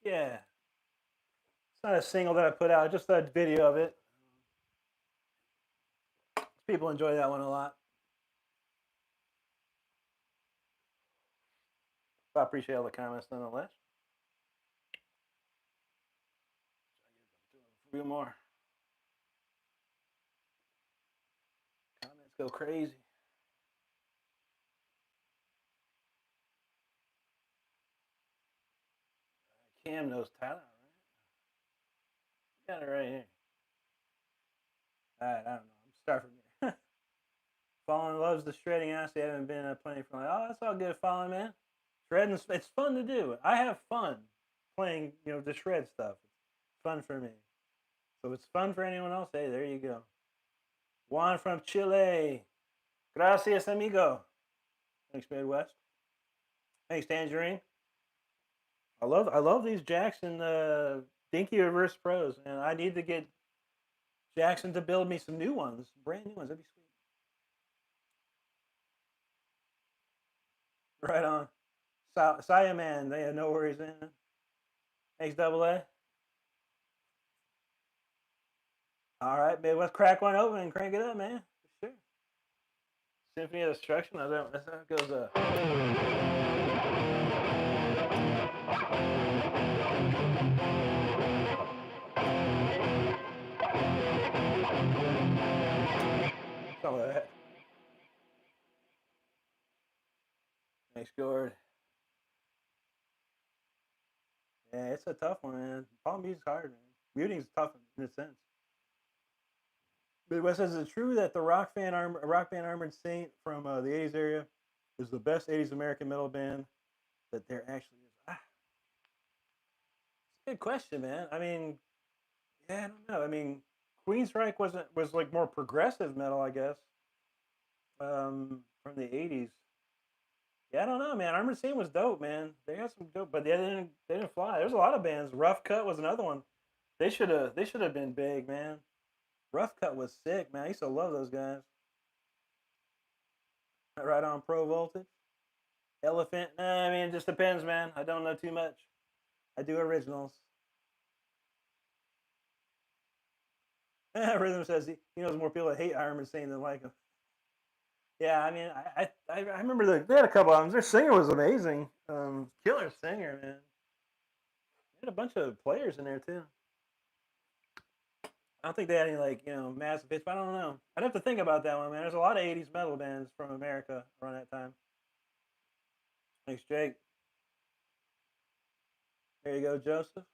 [SPEAKER 1] Yeah. It's not a single that I put out, just a video of it. People enjoy that one a lot. I appreciate all the comments nonetheless. A few more. Comments go crazy. Cam knows Tyler, right? Got it right here. All right, I don't know. I'm start from here. Fallen loves the shredding. Honestly, I haven't been playing for like, oh, that's all good, Fallen, man. Shredding, it's fun to do. I have fun playing, the shred stuff. It's fun for me. So if it's fun for anyone else, hey, there you go. Juan from Chile. Gracias, amigo. Thanks, Midwest. Thanks, Tangerine. I love these Jackson Dinky Reverse Pros, and I need to get Jackson to build me some new ones, brand new ones. That'd be sweet. Right on. Saya Man, they have no worries, man. Thanks, Double A. All right, babe, let's crack one open and crank it up, man. For sure. Symphony of Destruction. That's how it goes. Some of that. Thanks, Gord. Yeah, it's a tough one, man. Palm music's hard, man. Muting's tough in a sense. Midwest says, is it true that the rock band Armored Saint from the 80s area is the best 80s American metal band that there actually is? It's a good question, man. I mean, yeah, I don't know. I mean, Queensryche was like more progressive metal, I guess, from the 80s. Yeah, I don't know, man. Armored Saint was dope, man. They had some dope, but they didn't fly. There's a lot of bands. Rough Cut was another one. They should have been big, man. Rough Cut was sick, man. I used to love those guys. Right on Pro Voltage. Elephant. Nah, I mean, it just depends, man. I don't know too much. I do originals. Rhythm says he knows more people that hate Armored Saint than like him. Yeah, I mean, I remember they had a couple albums. Their singer was amazing. Killer singer, man. They had a bunch of players in there too. I don't think they had any like massive hits, but I don't know. I'd have to think about that one, man. There's a lot of '80s metal bands from America around that time. Thanks, Jake. There you go, Joseph.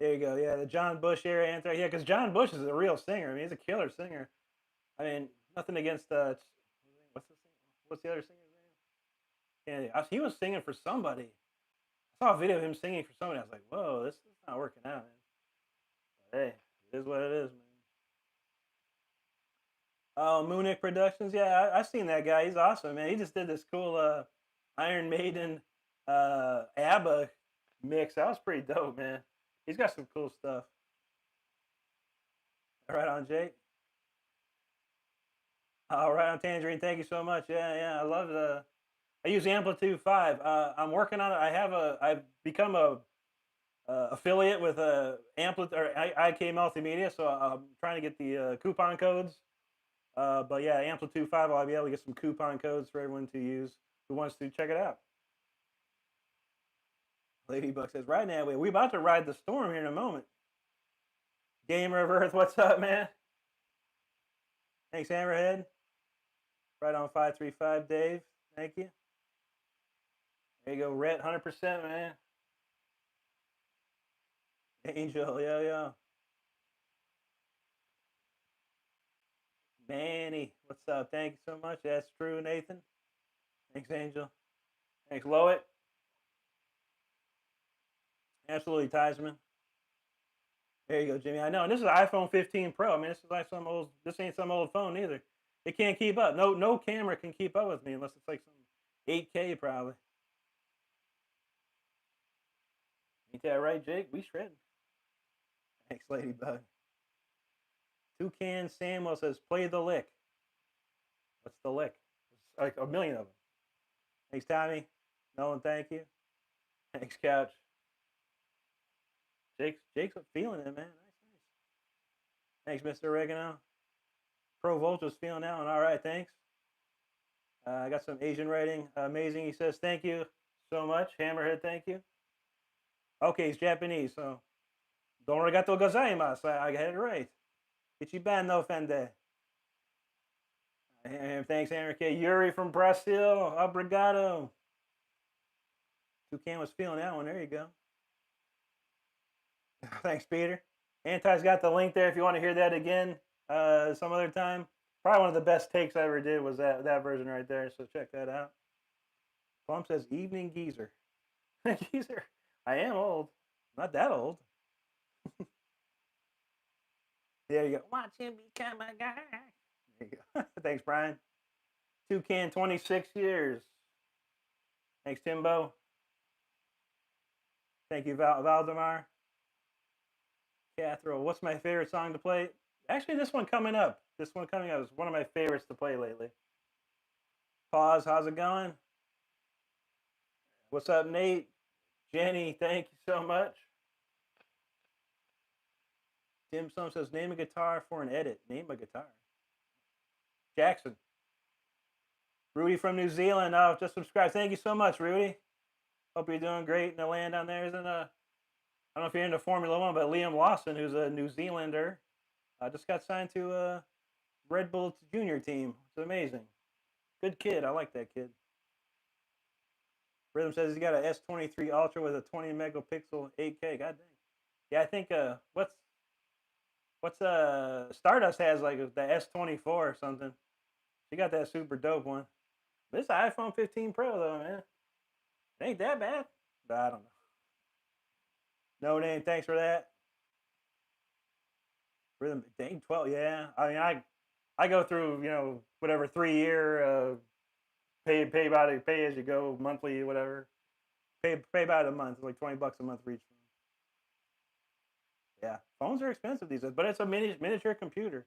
[SPEAKER 1] There you go. Yeah, the John Bush era Anthrax. Yeah, because John Bush is a real singer. I mean, he's a killer singer. I mean, nothing against what's the other singer's name? Yeah, he was singing for somebody. I saw a video of him singing for somebody. I was like, whoa, this is not working out, man. But hey, it is what it is, man. Oh, Munich Productions. Yeah, I've seen that guy. He's awesome, man. He just did this cool Iron Maiden ABBA mix. That was pretty dope, man. He's got some cool stuff. Right on, Jake. All right on, Tangerine. Thank you so much. Yeah. I love I use Amplitude 5. I'm working on it. I've become a affiliate with Amplitude or IK Multimedia, so I'm trying to get the coupon codes. But yeah, Amplitude 5, I'll be able to get some coupon codes for everyone to use who wants to check it out. Ladybug says, right now, we about to ride the storm here in a moment. Gamer of Earth, what's up, man? Thanks, Hammerhead. Right on 535, Dave. Thank you. There you go, Rhett, 100%, man. Angel, yeah. Manny, what's up? Thank you so much. That's true, Nathan. Thanks, Angel. Thanks, Lowit. Absolutely, Tiesman. There you go, Jimmy. I know. And this is an iPhone 15 Pro. I mean, this is like this ain't some old phone either. It can't keep up. No camera can keep up with me unless it's like some 8K probably. Ain't that right, Jake? We shredding. Thanks, Ladybug. Toucan Samuel says, play the lick. What's the lick? It's like a million of them. Thanks, Tommy. Nolan, thank you. Thanks, Couch. Jake's feeling it, man. Nice. Thanks, Mr. Oregano. Pro Vulture's feeling that one. All right, thanks. I got some Asian writing. Amazing. He says, thank you so much. Hammerhead, thank you. Okay, he's Japanese, so. Don arigato gozaimasu. I got it right. Ichiban no fende. Thanks, Enrique. Yuri from Brazil. Obrigado. Toucan was feeling that one. There you go. Thanks, Peter. Anti's got the link there if you want to hear that again some other time. Probably one of the best takes I ever did was that version right there, so check that out. Plum says, evening geezer. Geezer. I am old. Not that old. There you go. Watch him become a guy. There you go. Thanks, Brian. Toucan, 26 years. Thanks, Timbo. Thank you, Valdemar. Cathro, what's my favorite song to play? Actually, this one coming up. This one coming up is one of my favorites to play lately. Pause, how's it going? What's up, Nate? Jenny, thank you so much. Tim Sum says, name a guitar for an edit. Name a guitar. Jackson. Rudy from New Zealand. Oh, just subscribe. Thank you so much, Rudy. Hope you're doing great in the land down there. Isn't I don't know if you're into Formula One, but Liam Lawson, who's a New Zealander, just got signed to a Red Bull Junior team. It's amazing. Good kid. I like that kid. Rhythm says he's got a S23 Ultra with a 20 megapixel 8K. God dang. Yeah, I think what's Stardust has like the S24 or something. She got that super dope one. This iPhone 15 Pro though, man. It ain't that bad. But I don't know. No name, thanks for that. Rhythm, dang, 12, yeah. I mean, I go through, whatever 3-year pay as you go, monthly, whatever. Pay about a month, like $20 a month for each phone. Yeah, phones are expensive these days, but it's a miniature computer.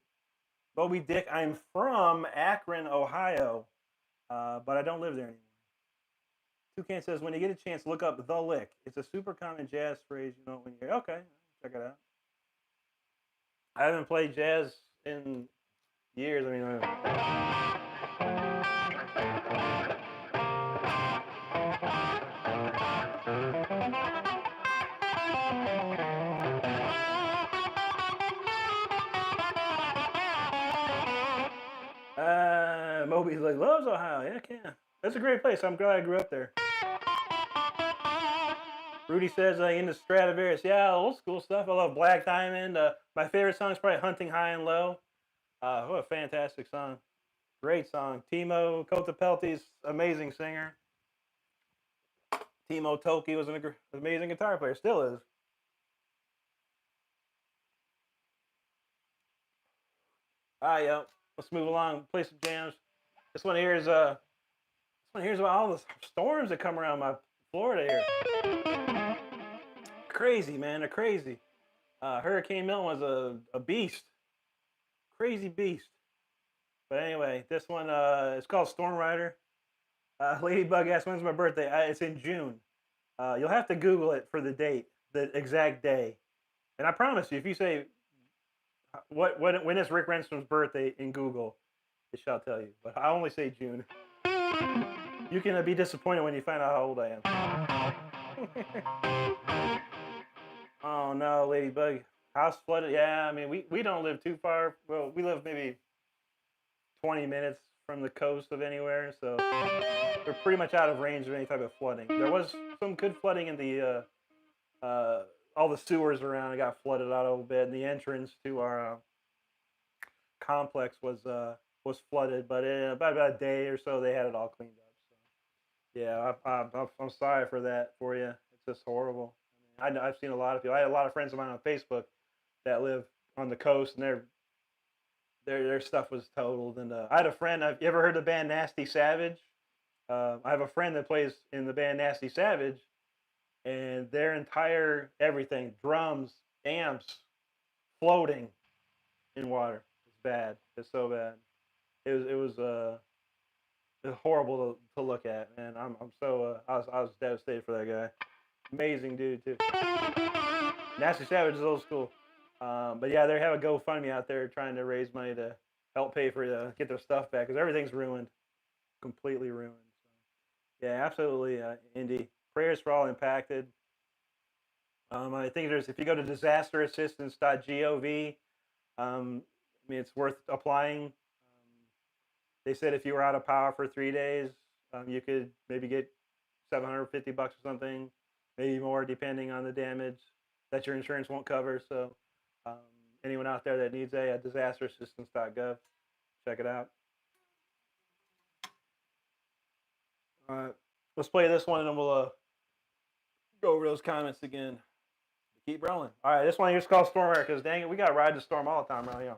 [SPEAKER 1] Bobby Dick, I'm from Akron, Ohio, but I don't live there anymore. Toucan says, when you get a chance, look up The Lick. It's a super common jazz phrase, when you're, okay, check it out. I haven't played jazz in years. I mean, Moby's like, loves Ohio. Heck yeah. That's a great place. I'm glad I grew up there. Rudy says, into Stradivarius. Yeah, old school stuff. I love Black Diamond. My favorite song is probably Hunting High and Low. What a fantastic song. Great song. Timo Kotapelti's amazing singer. Timo Tolkki was an amazing guitar player. Still is. All right, yo. Let's move along. Play some jams. This one here is about all the storms that come around my Florida here. Crazy, man. They're crazy. Hurricane Milton was a beast. Crazy beast. But anyway, this one is called Storm Rider. Ladybug asked, when's my birthday? It's in June. You'll have to Google it for the date, the exact day. And I promise you, if you say, when is Rick Renstrom's birthday in Google, it shall tell you. But I only say June. You can be disappointed when you find out how old I am. Oh no, Ladybug. House flooded. Yeah, I mean, we don't live too far. Well, we live maybe 20 minutes from the coast of anywhere, so we're pretty much out of range of any type of flooding. There was some good flooding in the all the sewers around. It got flooded out a little bit, and the entrance to our complex was flooded. But in about a day or so, they had it all cleaned up. So yeah, I'm sorry for that for you. It's just horrible. I mean, I've seen a lot of people. I had a lot of friends of mine on Facebook that live on the coast, and their stuff was totaled. And I had a friend. Have you ever heard the band Nasty Savage? I have a friend that plays in the band Nasty Savage, and their entire everything, drums, amps, floating in water. It's bad. It's so bad. It was It's horrible to look at, man. I'm so I was devastated for that guy. Amazing dude too. Nasty Savage is old school. But yeah, they have a GoFundMe out there trying to raise money to help pay for get their stuff back because everything's ruined, completely ruined. So, yeah, absolutely, Indy. Prayers for all impacted. I think if you go to disasterassistance.gov, I mean, it's worth applying. They said if you were out of power for 3 days, you could maybe get $750 or something, maybe more, depending on the damage that your insurance won't cover. So, um, anyone out there that needs at disasterassistance.gov, check it out. All right, let's play this one and then we'll go over those comments again. Keep rolling. All right, this one here's called Storm Air because dang it, we got to ride the storm all the time around here.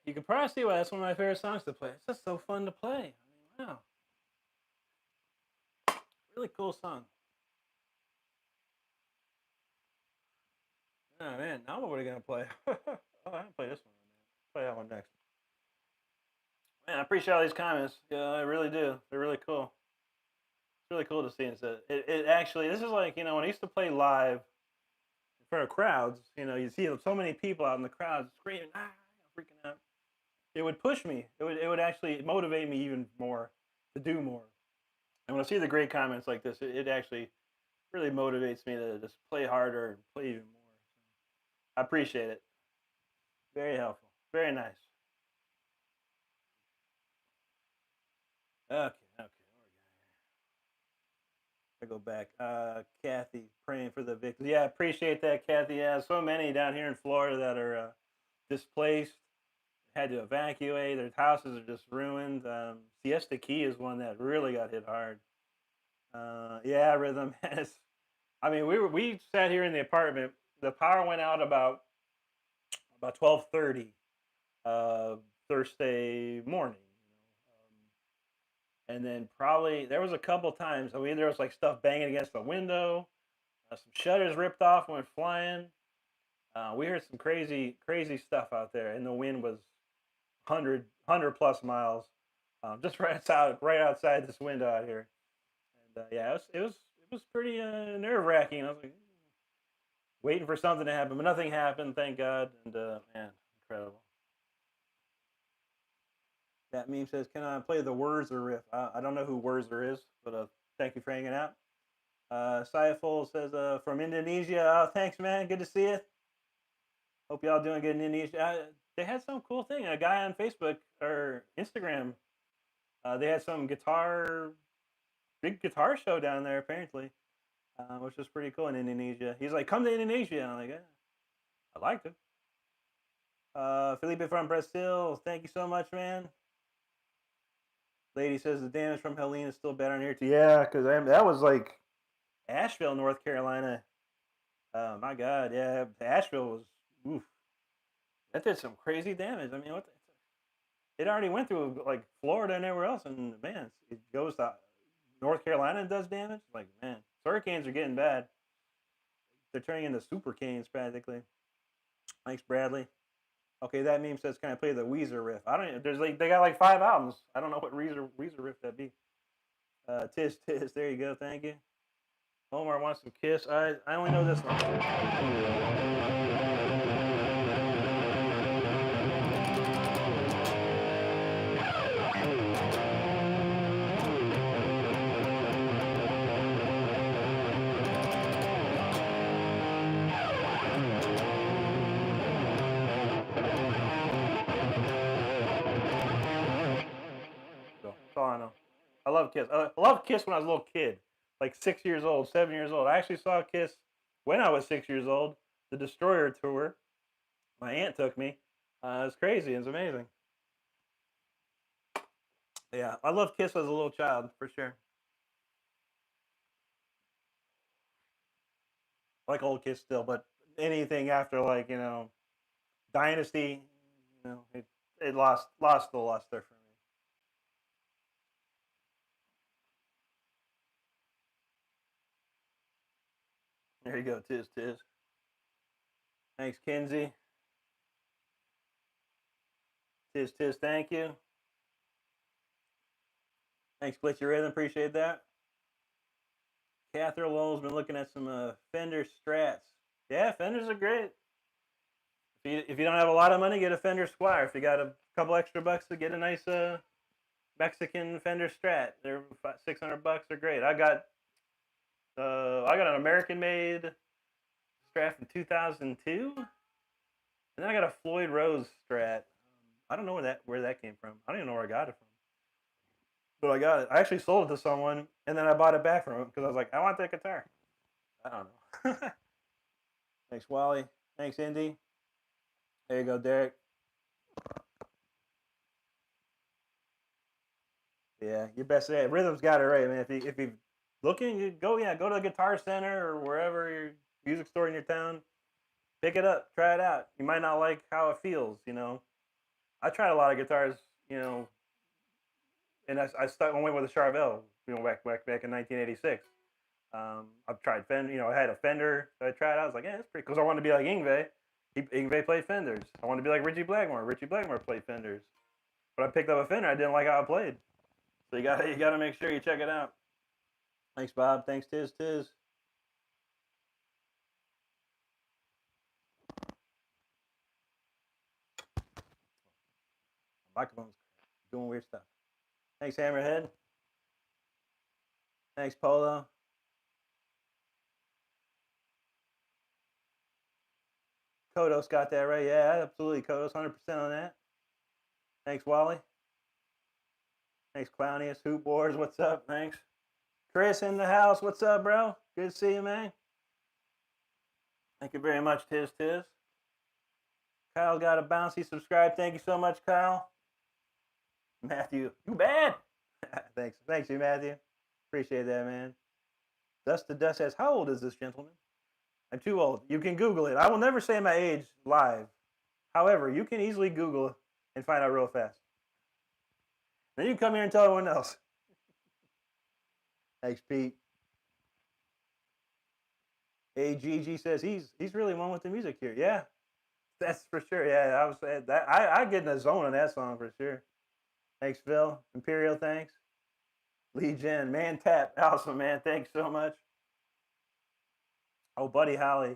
[SPEAKER 1] you can probably see why that's one of my favorite songs to play. It's just so fun to play. I mean, wow, really cool song. Oh man, now what are we gonna play? Oh, I haven't played this one. Man. Play that one next. Man, I appreciate all these comments. Yeah, I really do. They're really cool. It's really cool to see. It actually, this is like, when I used to play live in front of crowds, you see so many people out in the crowd screaming, freaking out. It would push me. It would actually motivate me even more to do more. And when I see the great comments like this, it actually really motivates me to just play harder and play even more. I appreciate it. Very helpful. Very nice. Okay, okay. I go back. Kathy, praying for the victims. Yeah, I appreciate that, Kathy. Yeah, so many down here in Florida that are displaced, had to evacuate. Their houses are just ruined. Siesta Key is one that really got hit hard. Yeah, Rhythm. I mean, we sat here in the apartment. The power went out about 12:30 Thursday morning. And then probably there was a couple times. I mean, there was like stuff banging against the window, some shutters ripped off, went flying. We heard some crazy stuff out there, and the wind was 100 plus miles, just right outside this window out here. And yeah, it was pretty nerve wracking. I was like waiting for something to happen, but nothing happened, thank God. And man, incredible. That meme says, "Can I play the Wurzer riff?" I don't know who Wurzer is, but thank you for hanging out. Saiful says, "From Indonesia." Oh, thanks, man. Good to see you. Hope y'all doing good in Indonesia. They had some cool thing. A guy on Facebook or Instagram, they had some big guitar show down there apparently, which was pretty cool in Indonesia. He's like, "Come to Indonesia." And I'm like, I like to. Felipe from Brazil, thank you so much, man. Lady says the damage from Helene is still bad on here too. Yeah, because that was like Asheville, North Carolina. My God, yeah, Asheville was. Oof, that did some crazy damage. I mean, it already went through like Florida and everywhere else, and man, it goes to North Carolina and does damage. Like, man, hurricanes are getting bad. They're turning into super canes practically. Thanks, Bradley. Okay, that meme says, "Can I play the Weezer riff?" I don't. There's like they got like 5 albums. I don't know what Weezer riff that be. Tis tis. There you go. Thank you. Omar wants some Kiss. I only know this one. That's all I know. I love Kiss. I love Kiss when I was a little kid, like 6 years old, 7 years old. I actually saw Kiss when I was 6 years old. The Destroyer tour. My aunt took me. It's crazy. It's amazing. Yeah, I love Kiss as a little child for sure. I like old Kiss still, but anything after like Dynasty, it lost the luster for me. There you go, tis tis. Thanks, Kinsey. Tis tis, thank you. Thanks, Glitchy Rhythm, appreciate that. Catherine Lowell's been looking at some Fender Strats. Yeah, Fenders are great. If you don't have a lot of money, get a Fender Squire. If you got a couple extra bucks to get a nice Mexican Fender Strat, they're $600. They're great. I got an American made Strat from 2002, and then I got a Floyd Rose Strat. I don't know where that came from. I don't even know where I got it from. But I got it. I actually sold it to someone, and then I bought it back from him because I was like, I want that guitar. I don't know. Thanks, Wally. Thanks, Indy. There you go, Derek. Yeah, your best. Yeah, Rhythm's got it right, man. If you looking, you go to the Guitar Center or wherever your music store in your town. Pick it up, try it out. You might not like how it feels, I tried a lot of guitars, you know, and I went with a Charvel, you know, back in 1986. I've tried Fender, you know, I had a Fender that I tried. I was like, yeah, that's pretty, because I wanted to be like Yngwie. Yngwie played Fenders. I wanted to be like Richie Blackmore. Richie Blackmore played Fenders. But I picked up a Fender. I didn't like how it played. So you gotta make sure you check it out. Thanks, Bob. Thanks, Tiz. Microphone's doing weird stuff. Thanks, Hammerhead. Thanks, Polo. Kodos got that right. Yeah, absolutely. Kodos, 100% on that. Thanks, Wally. Thanks, Clownius. Hoop Wars, what's up? Thanks. Chris in the house, what's up, bro? Good to see you, man. Thank you very much, Tiz. Kyle got a bouncy subscribe. Thank you so much, Kyle. Matthew, you bad. Thanks you, Matthew. Appreciate that, man. Dust to Dust says, how old is this gentleman? I'm too old. You can Google it. I will never say my age live. However, you can easily Google and find out real fast. Then you come here and tell everyone else. Thanks, Pete. AGG says he's really one with the music here. Yeah, that's for sure. Yeah, I was saying that I get in the zone on that song for sure. Thanks, Phil. Imperial, thanks. Lee Jen, Man Tap, awesome, man. Thanks so much. Oh, Buddy Holly.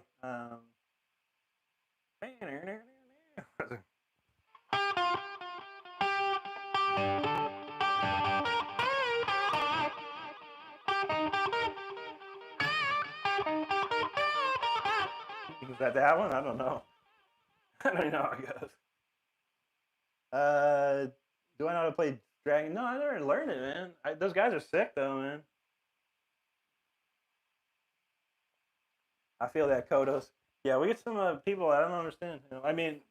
[SPEAKER 1] Is that one? I don't know. I don't even know how it goes. Do I know how to play Dragon? No, I never learned it, man. Those guys are sick, though, man. I feel that, Kodos. Yeah, we get some people I don't understand. You know, I mean,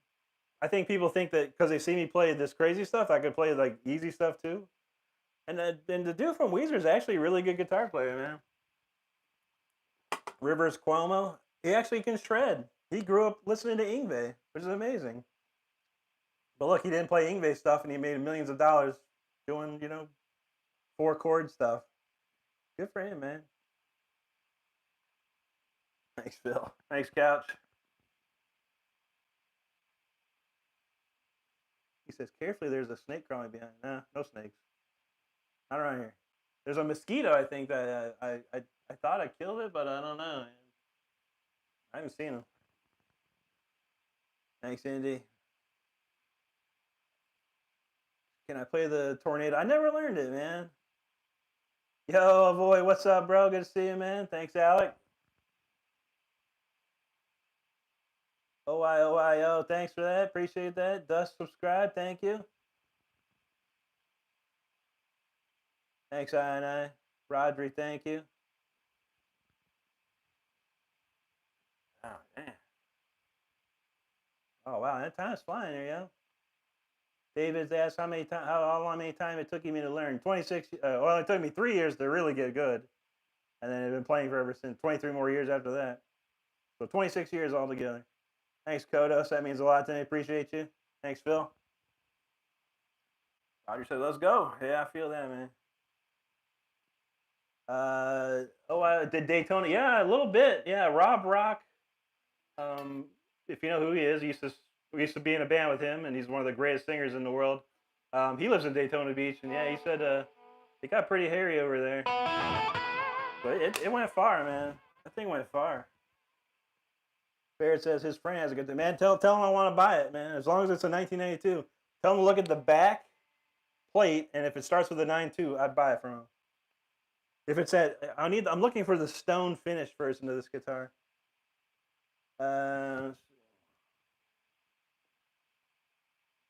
[SPEAKER 1] I think people think that because they see me play this crazy stuff, I could play like easy stuff too. And the dude from Weezer is actually a really good guitar player, man. Rivers Cuomo, he actually can shred. He grew up listening to Yngwie, which is amazing. But look, he didn't play Yngwie stuff, and he made millions of dollars doing, you know, 4-chord stuff. Good for him, man. Thanks, Phil. Thanks, Couch. He says, carefully, there's a snake crawling behind. Nah, no snakes. Not around here. There's a mosquito, I think, that I thought I killed it, but I don't know. I haven't seen him. Thanks, Indy. Can I play the tornado? I never learned it, man. Yo, boy, what's up, bro? Good to see you, man. Thanks, Alec. OIO, thanks for that. Appreciate that. Dust, subscribe. Thank you. Thanks, I. Rodri, thank you. Oh, man. Oh, wow. That time's flying there, yo. David's asked how many time it took me to learn. 26. Well, it took me 3 years to really get good, and then I've been playing for ever since. 23 more years after that. So 26 years altogether. Thanks, Kodos. That means a lot to me. Appreciate you. Thanks, Phil. Roger said, let's go. Yeah, I feel that, man. I did Daytona. Yeah, a little bit. Yeah, Rob Rock. If you know who he is, we used to be in a band with him, and he's one of the greatest singers in the world. He lives in Daytona Beach, and yeah, he said it got pretty hairy over there. But it went far, man. That thing went far. Barrett says his friend has a good thing. Man, tell him I want to buy it, man. As long as it's a 1992. Tell him to look at the back plate, and if it starts with a 9.2, I'd buy it from him. If it's I'm looking for the stone finish version of this guitar.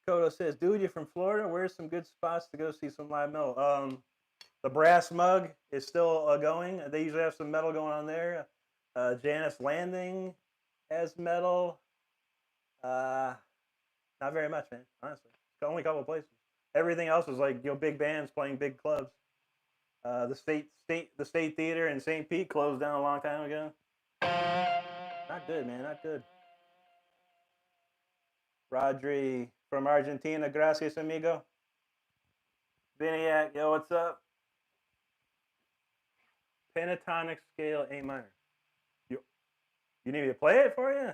[SPEAKER 1] Kodo says, dude, you're from Florida. Where's some good spots to go see some live metal? The Brass Mug is still going. They usually have some metal going on there. Janice Landing has metal. Not very much, man. Honestly, only a couple of places. Everything else is like big bands playing big clubs. The State Theater in St. Pete closed down a long time ago. Not good, man. Not good. Rodri from Argentina. Gracias, amigo. Viniac, yo, what's up? Pentatonic scale A minor. You need me to play it for you?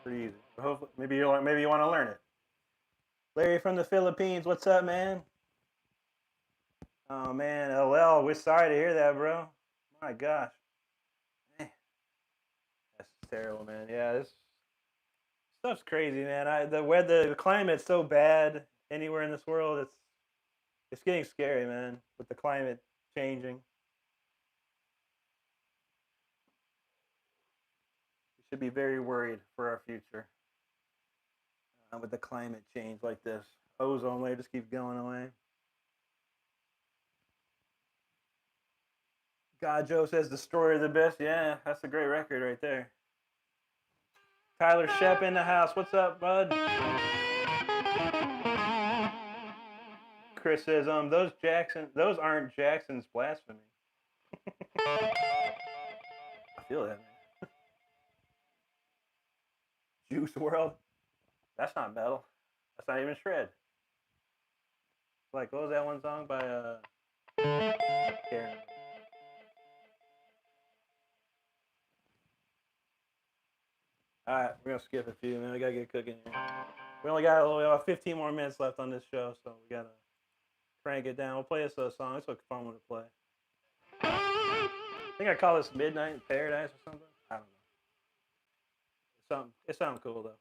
[SPEAKER 1] Pretty easy. Hopefully, maybe you want to learn it. Larry from the Philippines, what's up, man? Oh man, LL, we're sorry to hear that, bro. My gosh, man. That's terrible, man. Yeah, this stuff's crazy, man. The climate's so bad anywhere in this world. It's getting scary, man, with the climate changing. We should be very worried for our future with the climate change like this. Ozone layer just keeps going away. God Joe says Destroyer the best. Yeah, that's a great record right there. Tyler Shep in the house. What's up, bud? Chris says, those aren't Jackson's blasphemy. I feel that, man. Juice WRLD. That's not metal. That's not even shred. Like, what was that one song by Karen? All right, we're gonna skip a few, man. We gotta get cooking here. We only got about 15 more minutes left on this show, so we gotta crank it down. We'll play us a song. It's a fun one to play. I think I call this Midnight in Paradise or something. I don't know. It sounds cool though.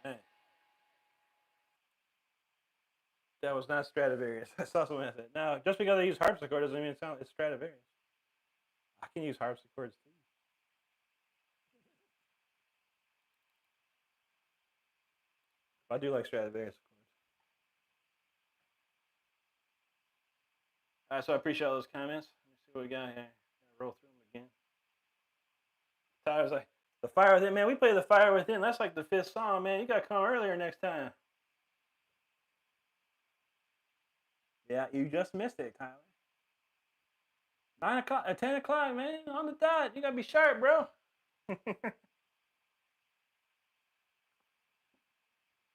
[SPEAKER 1] Hey, that was not Stradivarius. I saw someone else. Now, just because I use harpsichord doesn't mean it's Stradivarius. I can use harpsichords too. I do like Stradivarius, of course. All right, so I appreciate all those comments. Let me see what we got here. Roll through them again. Tyler's like, the Fire Within. Man, we play the Fire Within. That's like the 5th song, man. You got to come earlier next time. Yeah, you just missed it, Tyler. 9 o'clock, 10 o'clock, man, on the dot. You got to be sharp, bro.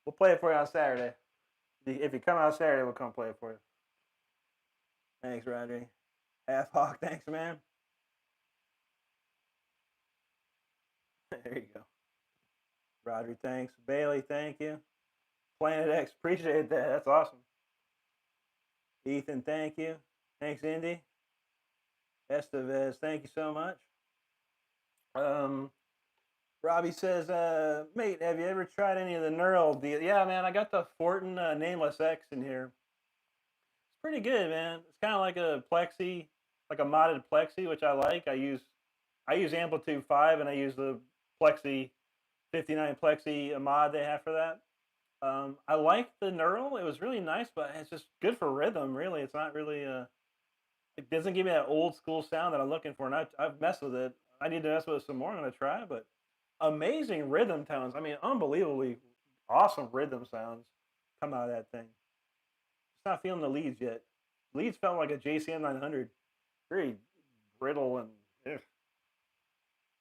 [SPEAKER 1] We'll play it for you on Saturday. If you come out Saturday, we'll come play it for you. Thanks, Rodney. Half Hawk, thanks, man. There you go. Rodri, thanks. Bailey, thank you. Planet X, appreciate that. That's awesome. Ethan, thank you. Thanks, Indy. Estevez, thank you so much. Robbie says, mate, have you ever tried any of the neural deal? Yeah, man, I got the Fortin Nameless X in here. It's pretty good, man. It's kind of like a plexi, like a modded plexi, which I like. I use Amplitude 5 and I use the plexi 59 plexi mod they have for that. I like the neural. It was really nice, but it's just good for rhythm. Really, it's not really it doesn't give me that old school sound that I'm looking for. And I've messed with it. I need to mess with it some more. I'm gonna try, but amazing rhythm tones. I mean, unbelievably awesome rhythm sounds come out of that thing. Just not feeling the leads yet. Leads felt like a JCM 900, very brittle and. Ugh.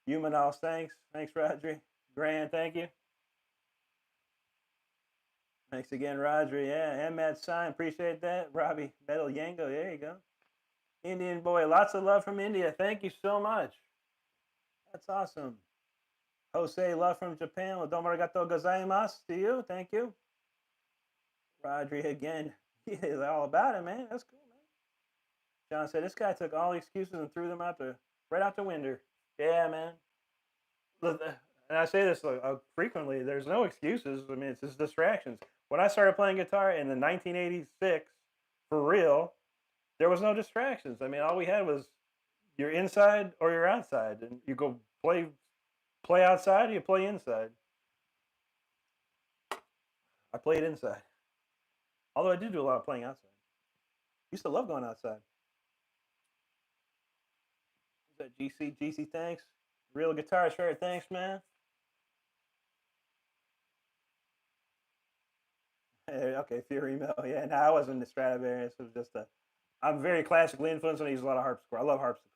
[SPEAKER 1] Humanos, thanks. Thanks, Rodri. Grand, thank you. Thanks again, Rodri. Yeah, and Matt Sign, appreciate that. Robbie Metal Yango, there you go. Indian boy, lots of love from India. Thank you so much. That's awesome. Jose, love from Japan. Domo arigatou gozaimasu to you. Thank you. Rodri again. He's all about it, man. That's cool, man. John said, this guy took all the excuses and threw them right out the window. Yeah, man. And I say this frequently, there's no excuses. I mean, it's just distractions. When I started playing guitar in the 1986, for real, there was no distractions. I mean, all we had was you're inside or you're outside, and you go play outside or you play inside. I played inside, although I did do a lot of playing outside. Used to love going outside. Is that GC? Thanks. Real Guitar Shred, thanks, man. Okay, Fury Mill. Yeah, no, I wasn't the Stradivarius. It was just I'm very classically influenced and I use a lot of harpsichord. I love harpsichord.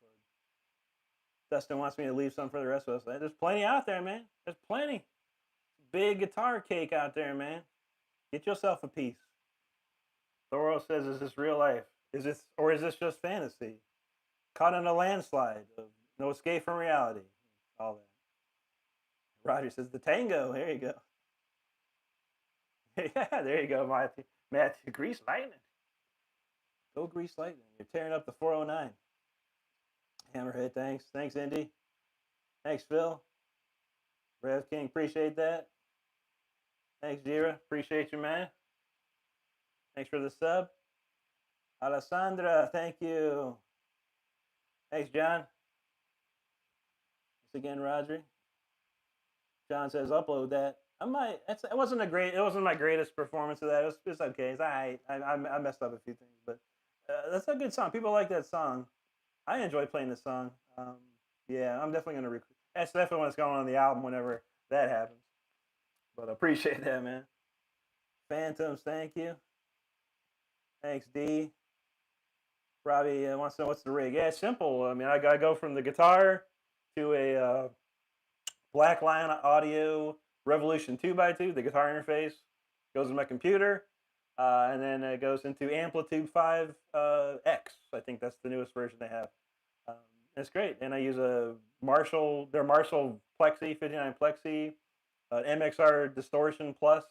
[SPEAKER 1] Dustin wants me to leave some for the rest of us. There's plenty out there, man. There's plenty. Big guitar cake out there, man. Get yourself a piece. Thoro says, is this real life? Is this just fantasy? Caught in a landslide of no escape from reality. All that. Roger says, the tango. There you go. Yeah, there you go, Matthew. Grease lightning. Go grease lightning. You're tearing up the 409. Hammerhead, thanks. Thanks, Indy. Thanks, Phil. Rev King, appreciate that. Thanks, Jira. Appreciate you, man. Thanks for the sub. Alessandra, thank you. Thanks, John. Thanks again, Rodri. John says, upload that. It wasn't my greatest performance of that. It's okay. It's all right. I messed up a few things, but that's a good song. People like that song. I enjoy playing this song. Yeah, I'm definitely gonna. That's definitely what's going on the album whenever that happens. But I appreciate that, man. Phantoms, thank you. Thanks, D. Robbie wants to know what's the rig. Yeah, it's simple. I mean, I go from the guitar to a Blackline Audio Revolution 2x2, the guitar interface goes in my computer, and then it goes into Amplitude 5 X. I think that's the newest version they have. It's great, and I use their Marshall Plexi 59 Plexi, MXR Distortion Plus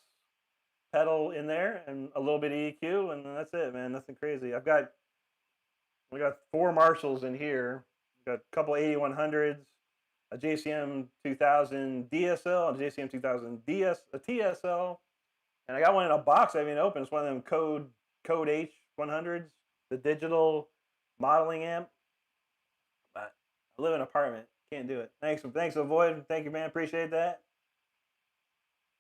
[SPEAKER 1] pedal in there, and a little bit of EQ, and that's it, man. Nothing crazy. We got 4 Marshalls in here. We got a couple 8100s. a JCM 2000 DSL, a JCM 2000 a TSL, and I got one in a box. I haven't even opened. It's one of them Code H100s, the digital modeling amp. But I live in an apartment, can't do it. Thanks, Avoid. Thank you, man. Appreciate that.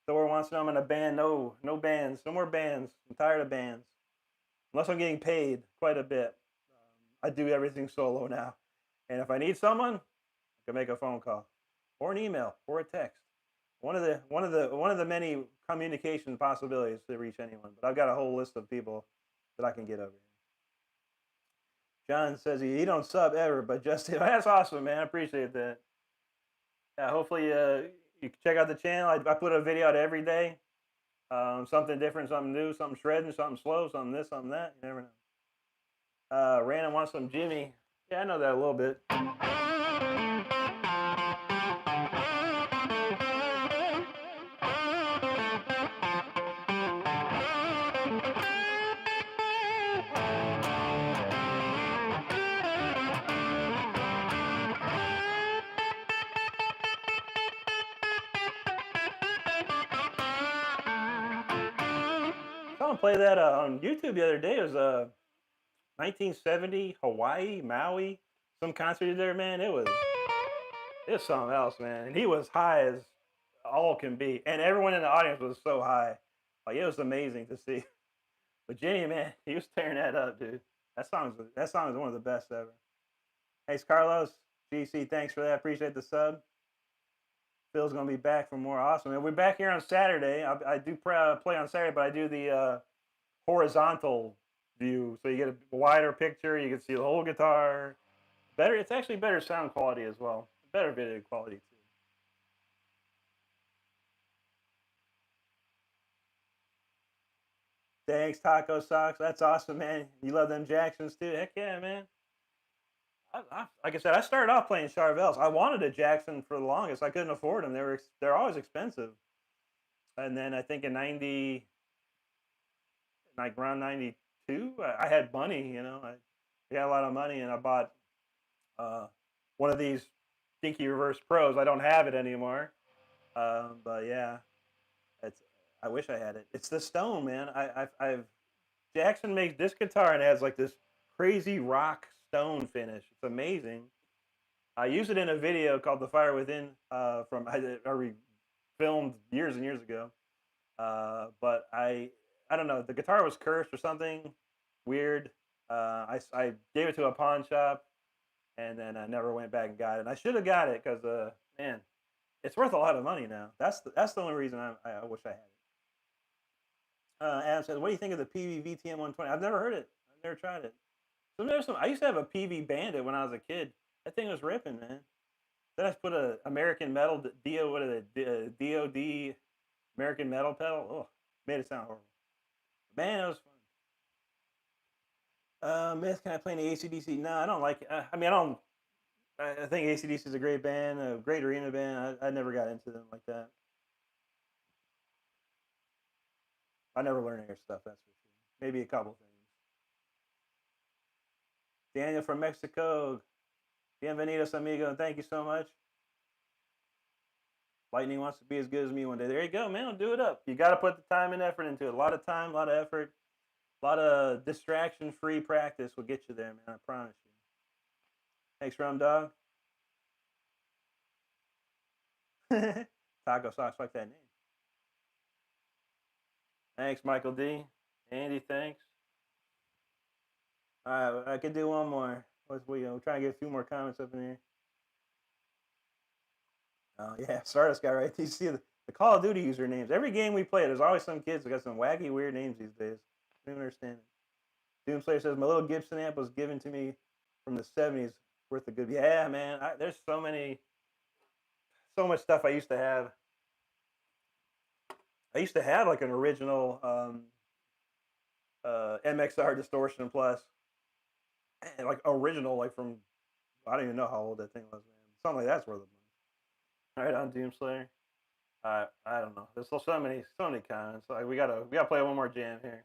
[SPEAKER 1] Thor wants to know I'm in a band. No bands. No more bands. I'm tired of bands. Unless I'm getting paid quite a bit. I do everything solo now. And if I need someone, I can make a phone call, or an email, or a text. One of the many communication possibilities to reach anyone. But I've got a whole list of people that I can get over here. John says he don't sub ever, but just that's awesome, man. I appreciate that. Yeah, hopefully you can check out the channel. I put a video out every day. Something different, something new, something shredding, something slow, something this, something that. You never know. Random wants some Jimmy. Yeah, I know that a little bit. Someone play that on YouTube the other day. It was 1970 Hawaii, Maui, some concert there, man. It was something else, man. And he was high as all can be, and everyone in the audience was so high. Like, it was amazing to see. But Jenny, man, he was tearing that up, dude. That song is one of the best ever. Thanks, Carlos. GC, thanks for that. Appreciate the sub. Phil's gonna be back for more. Awesome. And we're back here on Saturday. I do play on Saturday, but I do the horizontal view, so you get a wider picture. You can see the whole guitar. Better. It's actually better sound quality as well. Better video quality too. Thanks, Taco Socks. That's awesome, man. You love them Jacksons too. Heck yeah, man. Like I said, I started off playing Charvels. I wanted a Jackson for the longest. I couldn't afford them. They're always expensive. And then I think in like around 92, I had money. I got a lot of money, and I bought one of these Dinky Reverse Pros. I don't have it anymore, but yeah, I wish I had it. It's the Stone, man. Jackson makes this guitar and it has like this crazy rock stone finish. It's amazing. I used it in a video called "The Fire Within" from I filmed years and years ago. But I don't know. The guitar was cursed or something weird. I gave it to a pawn shop, and then I never went back and got it. And I should have got it because man, it's worth a lot of money now. That's the only reason I wish I had it. Adam says, "What do you think of the PV VTM 120?" I've never heard it. I've never tried it. I used to have a PV Bandit when I was a kid. That thing was ripping, man. Then I put a American Metal DOD American Metal pedal. Oh, made it sound horrible. Man, it was fun. Myth, can I play any ACDC? No, I don't like it. I mean, I don't. I think ACDC is a great band, a great arena band. I never got into them like that. I never learned their stuff, that's for sure. Maybe a couple things. Daniel from Mexico. Bienvenidos, amigo. Thank you so much. Lightning wants to be as good as me one day. There you go, man. Do it up. You got to put the time and effort into it. A lot of time, a lot of effort, a lot of distraction-free practice will get you there, man. I promise you. Thanks, Rum Dog. Taco Sauce, like that name. Thanks, Michael D. Andy, thanks. All right, I could do one more. We'll try and get a few more comments up in here. Oh, yeah, Stardust guy, right? You see the Call of Duty usernames. Every game we play, there's always some kids that got some wacky, weird names these days. I don't even understand it. Doomslayer says, my little Gibson amp was given to me from the 70s. Worth a good... Yeah, man. There's so much stuff I used to have. I used to have like an original MXR Distortion Plus. And like original, like from... I don't even know how old that thing was, man. Something like that's worth of money. All right, on Doomslayer. I don't know. There's so many comments. Like we gotta play one more jam here.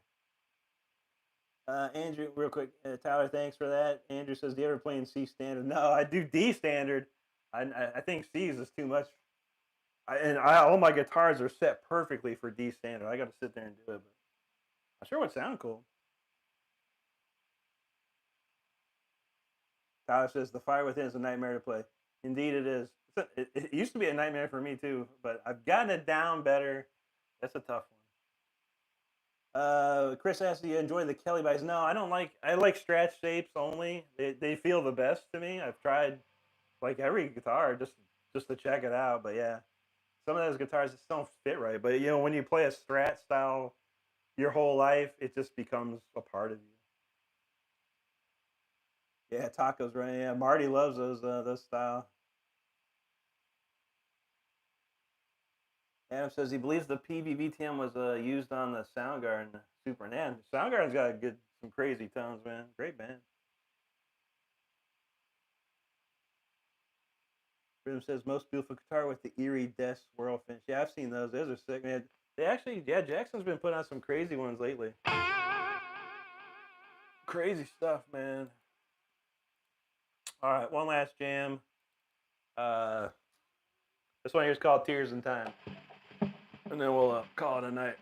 [SPEAKER 1] Andrew, real quick. Tyler, thanks for that. Andrew says, "Do you ever play in C standard?" No, I do D standard. I think C's is too much. All my guitars are set perfectly for D standard. I got to sit there and do it, but I'm sure it would sound cool. Tyler says the Fire Within is a nightmare to play. Indeed, it is. It used to be a nightmare for me too, but I've gotten it down better. That's a tough one. Chris asks, "Do you enjoy the Kelly buys?" No, I don't like. I like Strat shapes only. They feel the best to me. I've tried like every guitar just to check it out, but yeah, some of those guitars just don't fit right. But you know, when you play a Strat style your whole life, it just becomes a part of you. Yeah, tacos, right? Yeah, Marty loves those style. Adam says he believes the PBBTM was used on the Soundgarden Super NAN. Soundgarden's got some crazy tones, man. Great band. Rhythm says most beautiful guitar with the eerie death swirl finish. Yeah, I've seen those. Those are sick, man. They actually, yeah, Jackson's been putting out some crazy ones lately. Crazy stuff, man. All right, one last jam. This one here is called Tears in Time. And then we'll call it a night.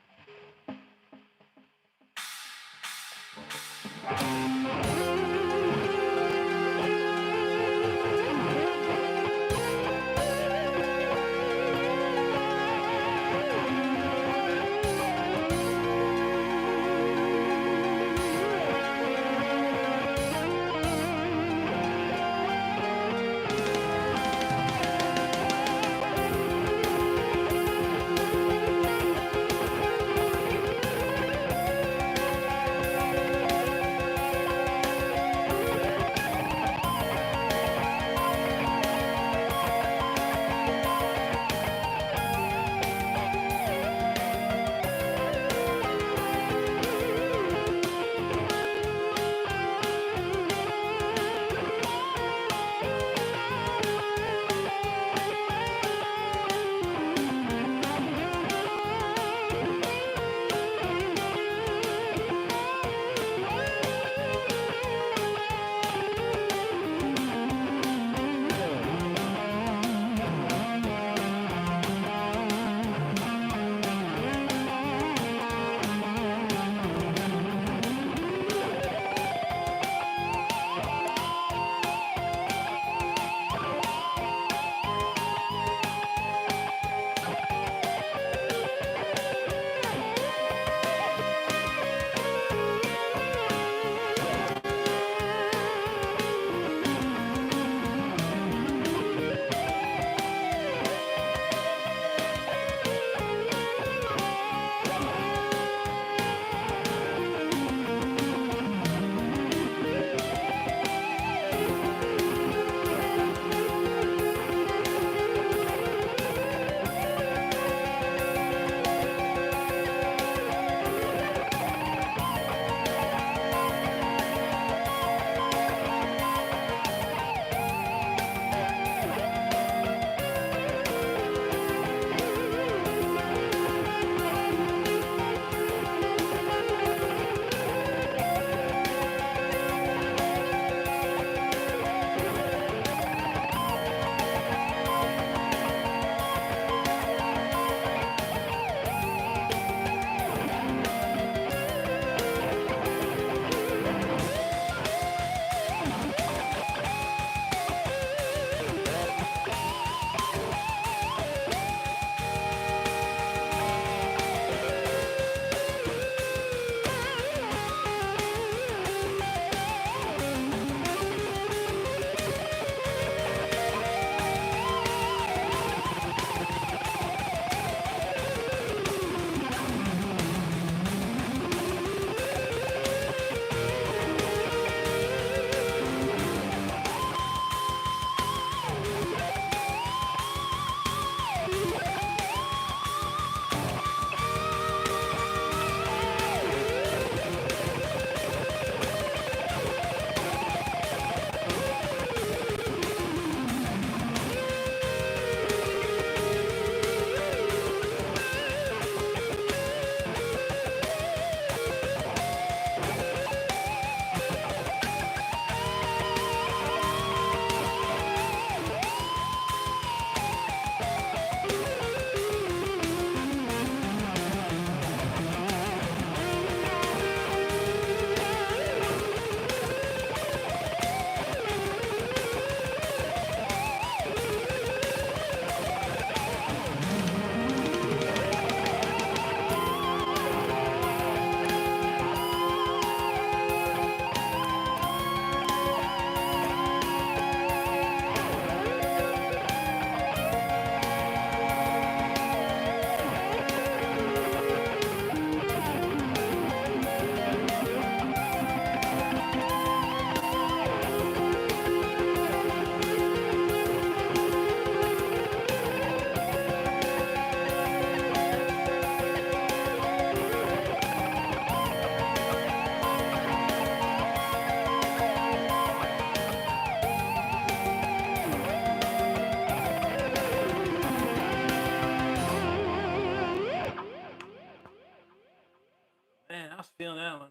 [SPEAKER 1] Man, I was feeling that one.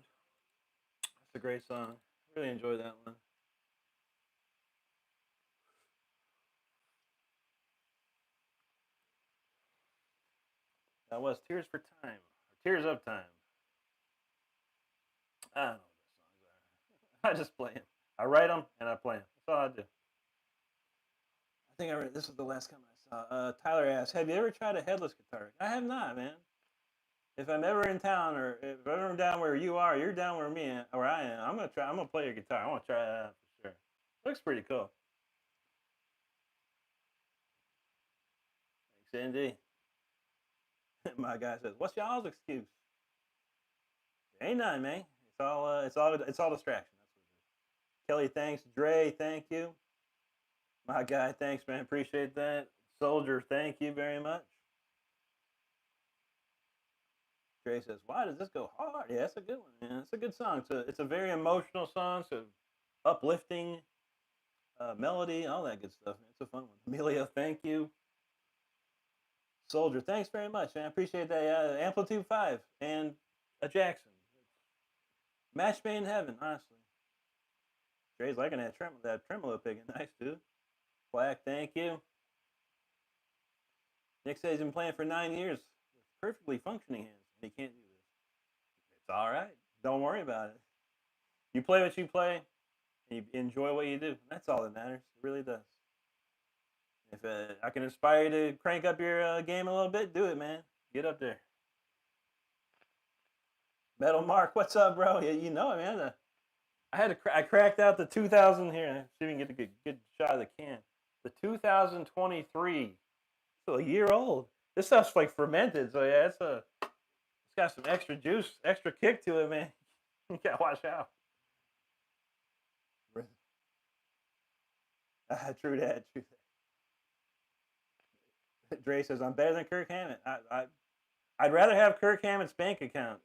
[SPEAKER 1] That's a great song. Really enjoyed that one. That was Tears for Time. Or Tears of Time. I don't know what those songs are. I just play them. I write them and I play them. That's all I do. I think I read this was the last comment I saw. Tyler asked, "Have you ever tried a headless guitar?" I have not, man. If I'm ever in town, or if I'm ever down where you are, you're down where where I am. I'm gonna try. I'm gonna play your guitar. I want to try that out for sure. Looks pretty cool. Thanks, Andy. My guy says, "What's y'all's excuse?" Ain't none, man. It's all distraction. That's what it is. Kelly, thanks. Dre, thank you. My guy, thanks, man. Appreciate that. Soldier, thank you very much. Dre says, "Why does this go hard?" Yeah, that's a good one, man. It's a good song. It's a very emotional song. So uplifting melody, all that good stuff. Man. It's a fun one. Amelia, thank you. Soldier, thanks very much, man. I appreciate that. Amplitude 5 and a Jackson. Match made in heaven, honestly. Dre's liking that tremolo picking. Nice, dude. Black, thank you. Nick says he's been playing for 9 years with perfectly functioning hands, and he can't do this. It's all right. Don't worry about it. You play what you play, and you enjoy what you do. That's all that matters. It really does. If I can inspire you to crank up your game a little bit, do it, man. Get up there. Metal Mark, what's up, bro? You know it, man. I cracked out the 2000 here. See if we can get a good shot of the can. The 2023. So a year old. This stuff's like fermented, so yeah, it's got some extra juice, extra kick to it, man. You gotta watch out. True that. True that. Dre says I'm better than Kirk Hammett. I'd rather have Kirk Hammett's bank account.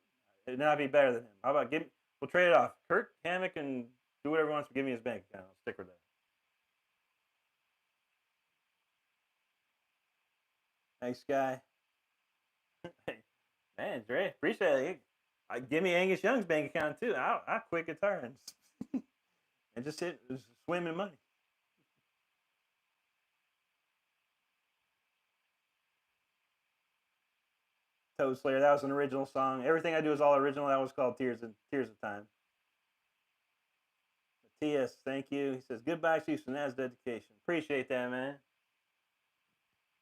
[SPEAKER 1] It'd not be better than him. How about we'll trade it off. Kirk Hammett can do whatever he wants, but give me his bank account. I'll stick with that. Thanks, guy. Man, Dre, appreciate it. Give me Angus Young's bank account too. I'll quit guitar and just swim in money. Toad Slayer, that was an original song. Everything I do is all original. That was called Tears of Time. Matthias, thank you. He says, "Goodbye, Houston. That's dedication." Appreciate that, man.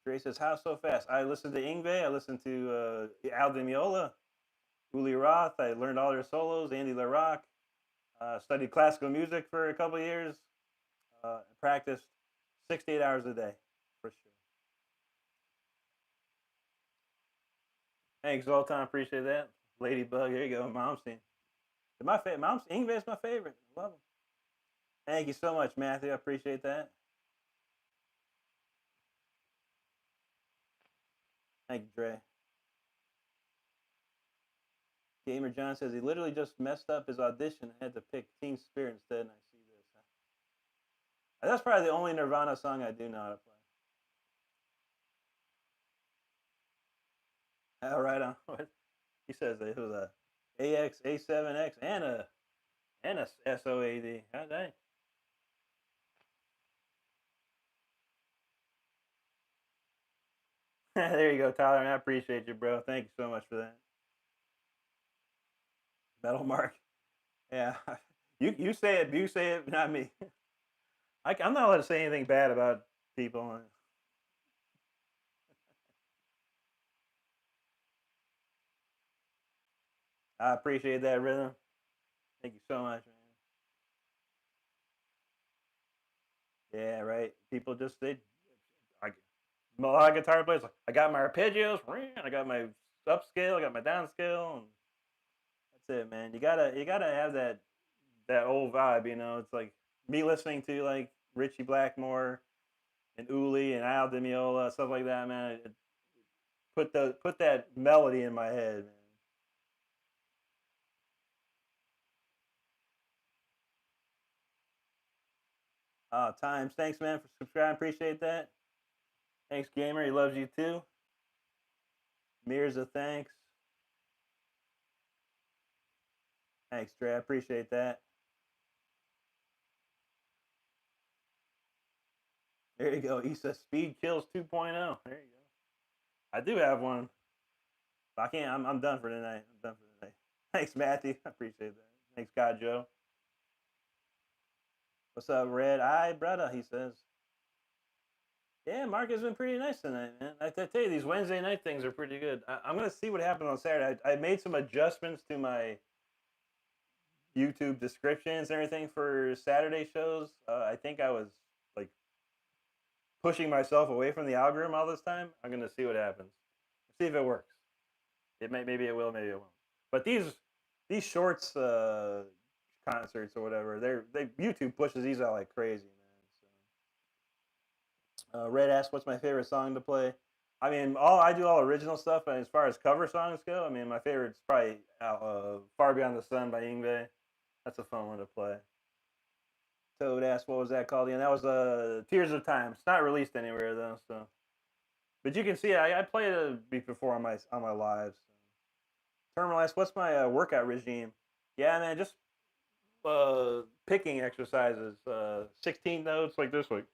[SPEAKER 1] Dre says, "How so fast?" I listened to Yngwie. I listened to Al Di Meola, Uli Roth. I learned all their solos. Andy LaRocque. Studied classical music for a couple of years. Practiced 6 to 8 hours a day, for sure. Thanks, Zoltan. Appreciate that. Ladybug. Here you go. Malmsteen. Yngwie is my favorite. I love him. Thank you so much, Matthew. I appreciate that. Thank you, Dre. Gamer John says he literally just messed up his audition and had to pick Team Spirit instead, and I see this. That's probably the only Nirvana song I do know how to play. All right, on. He says it was a AX, A7X, and a SOAD. God dang. There you go, Tyler. I appreciate you, bro. Thank you so much for that. Metal Mark. Yeah. You say it. You say it, not me. I'm not allowed to say anything bad about people. I appreciate that rhythm. Thank you so much, man. Yeah, right. People just I, a lot of guitar players. Like, I got my arpeggios. I got my upscale. I got my downscale. And that's it, man. You gotta have that old vibe. You know, it's like me listening to like Richie Blackmore and Uli and Al Di Meola, stuff like that, man. Put that melody in my head, man. Times, thanks, man, for subscribing. Appreciate that. Thanks, gamer. He loves you too. Mirza, thanks. Thanks, Dre. I appreciate that. There you go. Issa Speed Kills 2.0. There you go. I do have one. I can't. I'm done for tonight. I'm done for tonight. Thanks, Matthew. I appreciate that. Thanks, God Joe. What's up, Red Eye Brother? He says. Yeah, Mark has been pretty nice tonight, man. I tell you, these Wednesday night things are pretty good. I'm gonna see what happens on Saturday. I made some adjustments to my YouTube descriptions and everything for Saturday shows. I think I was like pushing myself away from the algorithm all this time. I'm gonna see what happens. See if it works. Maybe it will, maybe it won't. But these shorts concerts or whatever, they YouTube pushes these out like crazy, man. So, Red asks, "What's my favorite song to play?" I mean, I do all original stuff, and as far as cover songs go, I mean, my favorite's probably "Far Beyond the Sun" by Yngwie. That's a fun one to play. Toad asked, "What was that called?" And that was "Tears of Time." It's not released anywhere though, so. But you can see I play it before on my lives. Terminal asks, "What's my workout regime?" Yeah, man, just picking exercises, 16 notes like this, like.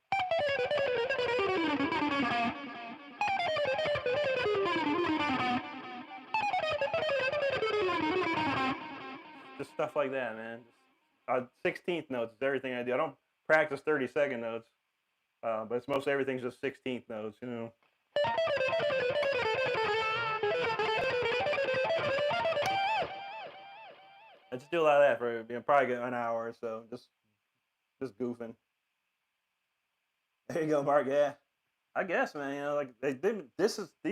[SPEAKER 1] Just stuff like that, man. 16th notes is everything I do. I don't practice 30-second notes, but it's most everything's just 16th notes, you know. I just do a lot of that for probably an hour or so, just goofing. There you go, Mark. Yeah, I guess, man. You know, like they've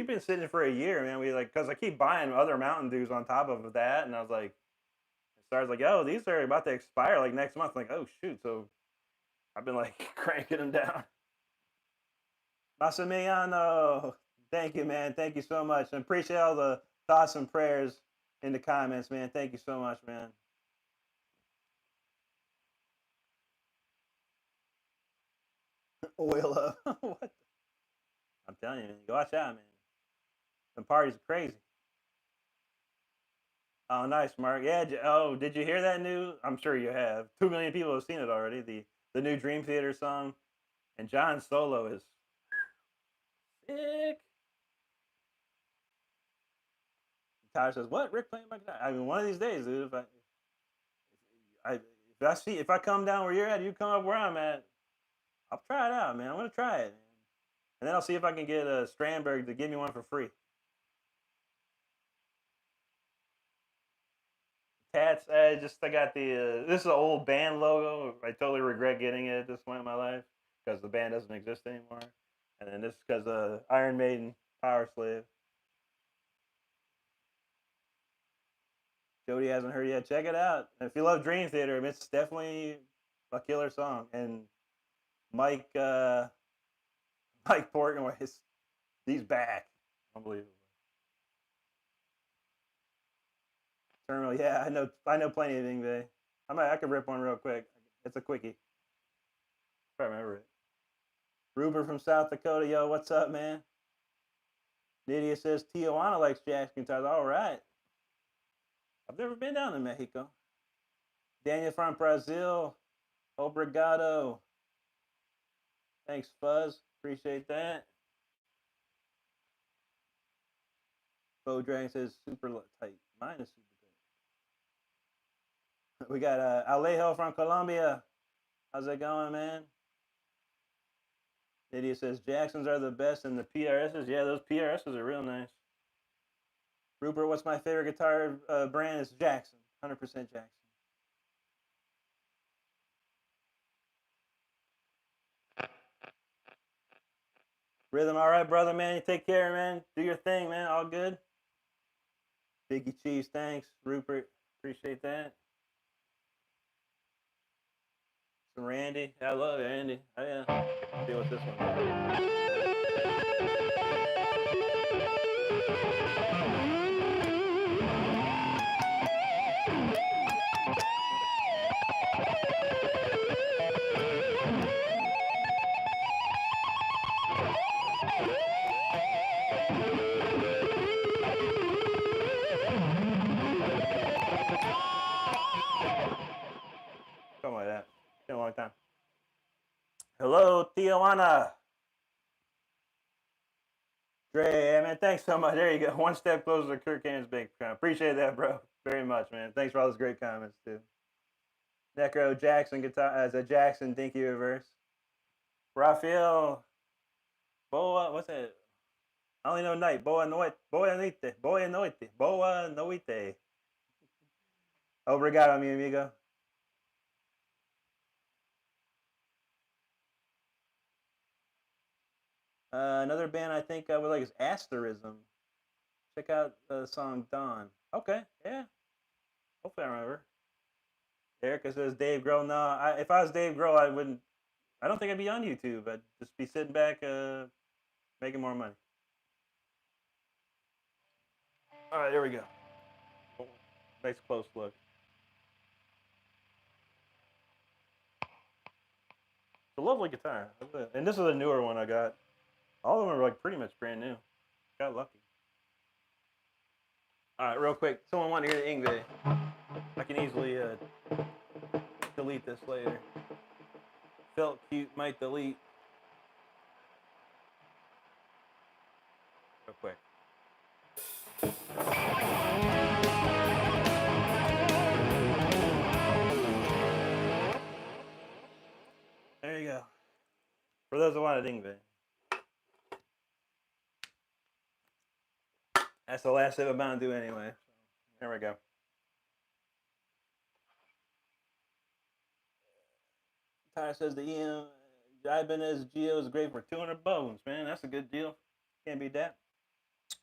[SPEAKER 1] been sitting for a year, man. We like because I keep buying other Mountain Dews on top of that, and I was like, oh, these are about to expire like next month. Like, oh shoot, so I've been like cranking them down. Massimiliano, thank you, man. Thank you so much. I appreciate all the thoughts and prayers in the comments, man. Thank you so much, man. Oil up. What? I'm telling you, man. Go watch out, man. The parties are crazy. Oh, nice, Mark. Yeah. Oh, did you hear that new? I'm sure you have. 2 million people have seen it already. The new Dream Theater song, and John's solo is sick. Tyler says, "What? Rick playing my guitar?" I mean, one of these days, dude. If I come down where you're at, you come up where I'm at. I'll try it out, man. I'm gonna try it, man. And then I'll see if I can get Strandberg to give me one for free. Tats, I got the. This is an old band logo. I totally regret getting it at this point in my life because the band doesn't exist anymore. And then this is because Iron Maiden, Power Slave. Jody hasn't heard it yet. Check it out. And if you love Dream Theater, it's definitely a killer song. And Mike Portnoy, he's back. Unbelievable. Terminal, yeah, I know plenty of Yngwie. I could rip one real quick. It's a quickie. If I remember it. Ruber from South Dakota, yo, what's up, man? Lydia says Tijuana likes jazz guitars. All right. I've never been down to Mexico. Daniel from Brazil. Obrigado. Thanks, Fuzz. Appreciate that. Bo Dragon says super tight. Mine is super tight. We got Alejo from Colombia. How's it going, man? Lydia says Jacksons are the best, and the PRSs. Yeah, those PRSs are real nice. Rupert, what's my favorite guitar brand? Is Jackson. 100% Jackson. Rhythm, all right, brother, man. You take care, man. Do your thing, man. All good. Biggie Cheese, thanks. Rupert, appreciate that. Some Randy. I love Randy. Oh, yeah. Let's see what this one is. Hello, Tijuana. Great, yeah, man. Thanks so much. There you go. One step closer to Kirk Ham's bank account. Appreciate that, bro. Very much, man. Thanks for all those great comments, too. Necro Jackson guitar as a Jackson Dinky reverse. Rafael Boa, what's that? I only know night. Boa noite. Boa noite. Boa noite. Boa noite. Obrigado, mi amigo. Another band I think I would like is Asterism. Check out the song Dawn. Okay, yeah. Hopefully I remember. Erica says Dave Grohl. No, if I was Dave Grohl, I wouldn't. I don't think I'd be on YouTube. I'd just be sitting back, making more money. All right, here we go. Nice close look. It's a lovely guitar, and this is a newer one I got. All of them are like pretty much brand new. Got lucky. All right, real quick. Someone wanted to hear the Ingve. I can easily delete this later. Felt cute, might delete. Real quick. There you go. For those who wanted Ingve. That's the last sip I'm bound to do anyway. So, there we go. Tyler says the EM Ibanez Geo is great for 200 bones, man. That's a good deal. Can't beat that.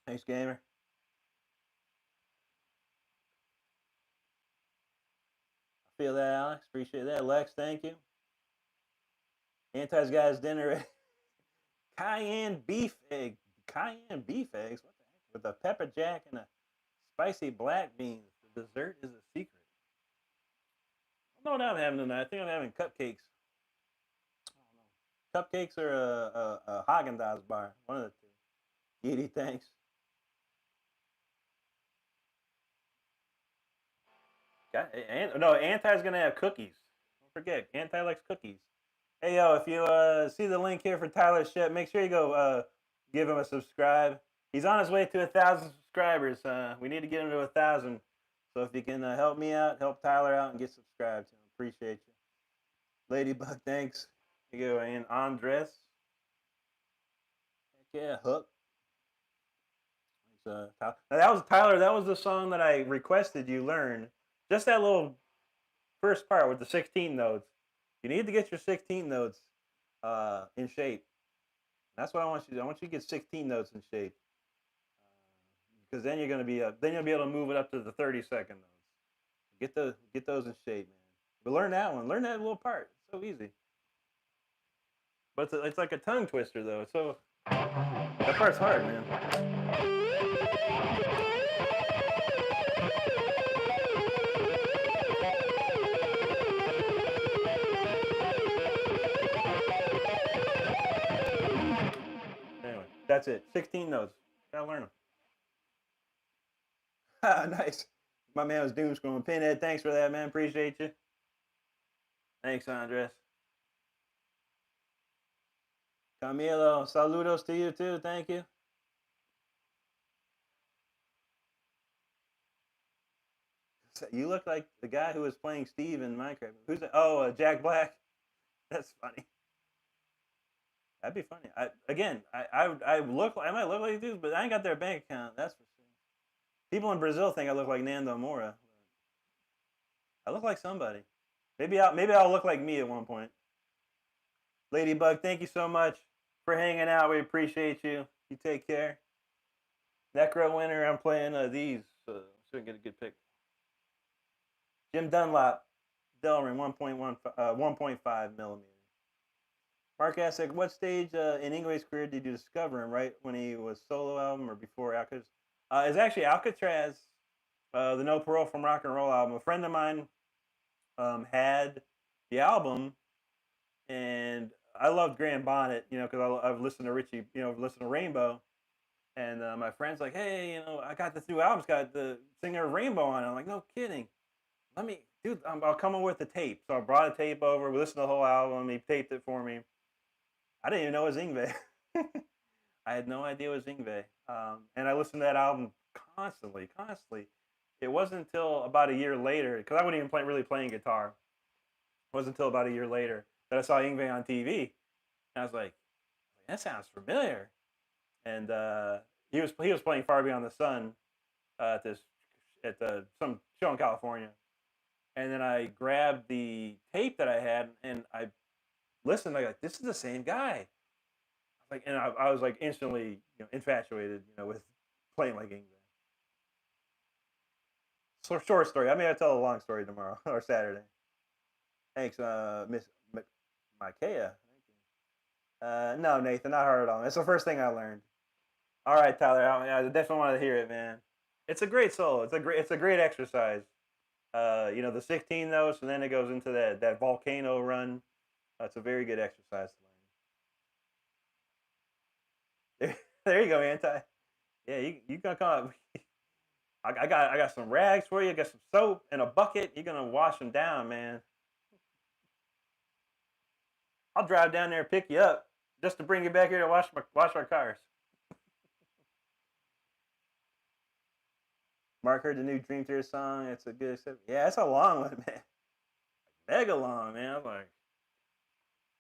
[SPEAKER 1] Thanks, gamer. I feel that, Alex. Appreciate that. Lex, thank you. Anti's got his dinner. Cayenne beef egg. Cayenne beef eggs? What the heck? With a pepper jack and a spicy black beans. The dessert is a secret. I don't know what I'm having tonight. I think I'm having cupcakes. I don't know. Cupcakes or a Haagen-Dazs bar. One of the two. Edie, thanks. No, Anti's gonna have cookies. Don't forget, Anti likes cookies. Hey yo, if you see the link here for Tyler's shit, make sure you go give him a subscribe. He's on his way to 1,000 subscribers. We need to get him to 1,000. So if you can help me out, help Tyler out, and get subscribed to him, appreciate you. Ladybug, thanks. You go, and Andres. Heck yeah, Hook. Now that was Tyler. That was the song that I requested you learn. Just that little first part with the 16 notes. You need to get your 16 notes in shape. That's what I want you to do. I want you to get 16 notes in shape, because then you're gonna be then you'll be able to move it up to the 30-second notes. Get those in shape, man. But learn that one. Learn that little part. It's so easy. But it's like a tongue twister though. So that part's hard, man. Anyway, that's it. 16 notes. Gotta learn them. Nice. My man was doom scrolling. Pinhead, thanks for that, man. Appreciate you. Thanks, Andres. Camilo, saludos to you too. Thank you. You look like the guy who was playing Steve in Minecraft. Who's that? Oh, Jack Black. That's funny. That'd be funny. I might look like dudes, but I ain't got their bank account. That's for sure. People in Brazil think I look like Nando Mora. I look like somebody. Maybe I'll look like me at one point. Ladybug, thank you so much for hanging out. We appreciate you. You take care. Necro winner, I'm playing these, so we can get a good pick. Jim Dunlop, Delrin, 1.5 millimeter. Mark asked, like, what stage in Ingwe's career did you discover him, right when he was solo album or before Alcatraz? It's actually Alcatraz, the No Parole from Rock and Roll album. A friend of mine had the album, and I loved Graham Bonnet, because I've listened to Richie, listened to Rainbow, and my friend's like, hey, I got this new album, it's got the singer of Rainbow on it. I'm like, no kidding. Dude, I'll come in with the tape. So I brought a tape over, we listened to the whole album, he taped it for me. I didn't even know it was Yngwie. I had no idea it was Yngwie. And I listened to that album constantly. It wasn't until about a year later, because I wasn't even really playing guitar. It wasn't until about a year later that I saw Yngwie on TV. And I was like, that sounds familiar. And he was playing Far Beyond the Sun at some show in California. And then I grabbed the tape that I had and I listened. I like, this is the same guy. Like, and I was like instantly, infatuated, with playing like England. So short story. I mean, I'll tell a long story tomorrow or Saturday. Thanks, Miss Micaiah. No, Nathan, not hard at all. It's the first thing I learned. All right, Tyler. I definitely want to hear it, man. It's a great solo. It's a great exercise. The 16 notes, and then it goes into that volcano run. It's a very good exercise to learn. There you go, man. Yeah, you gonna come up. I got some rags for you. I got some soap and a bucket. You're gonna wash them down, man. I'll drive down there and pick you up just to bring you back here to wash our cars. Mark heard the new Dream Theater song. It's a good. Yeah, it's a long one, man. Mega long, man. I'm like,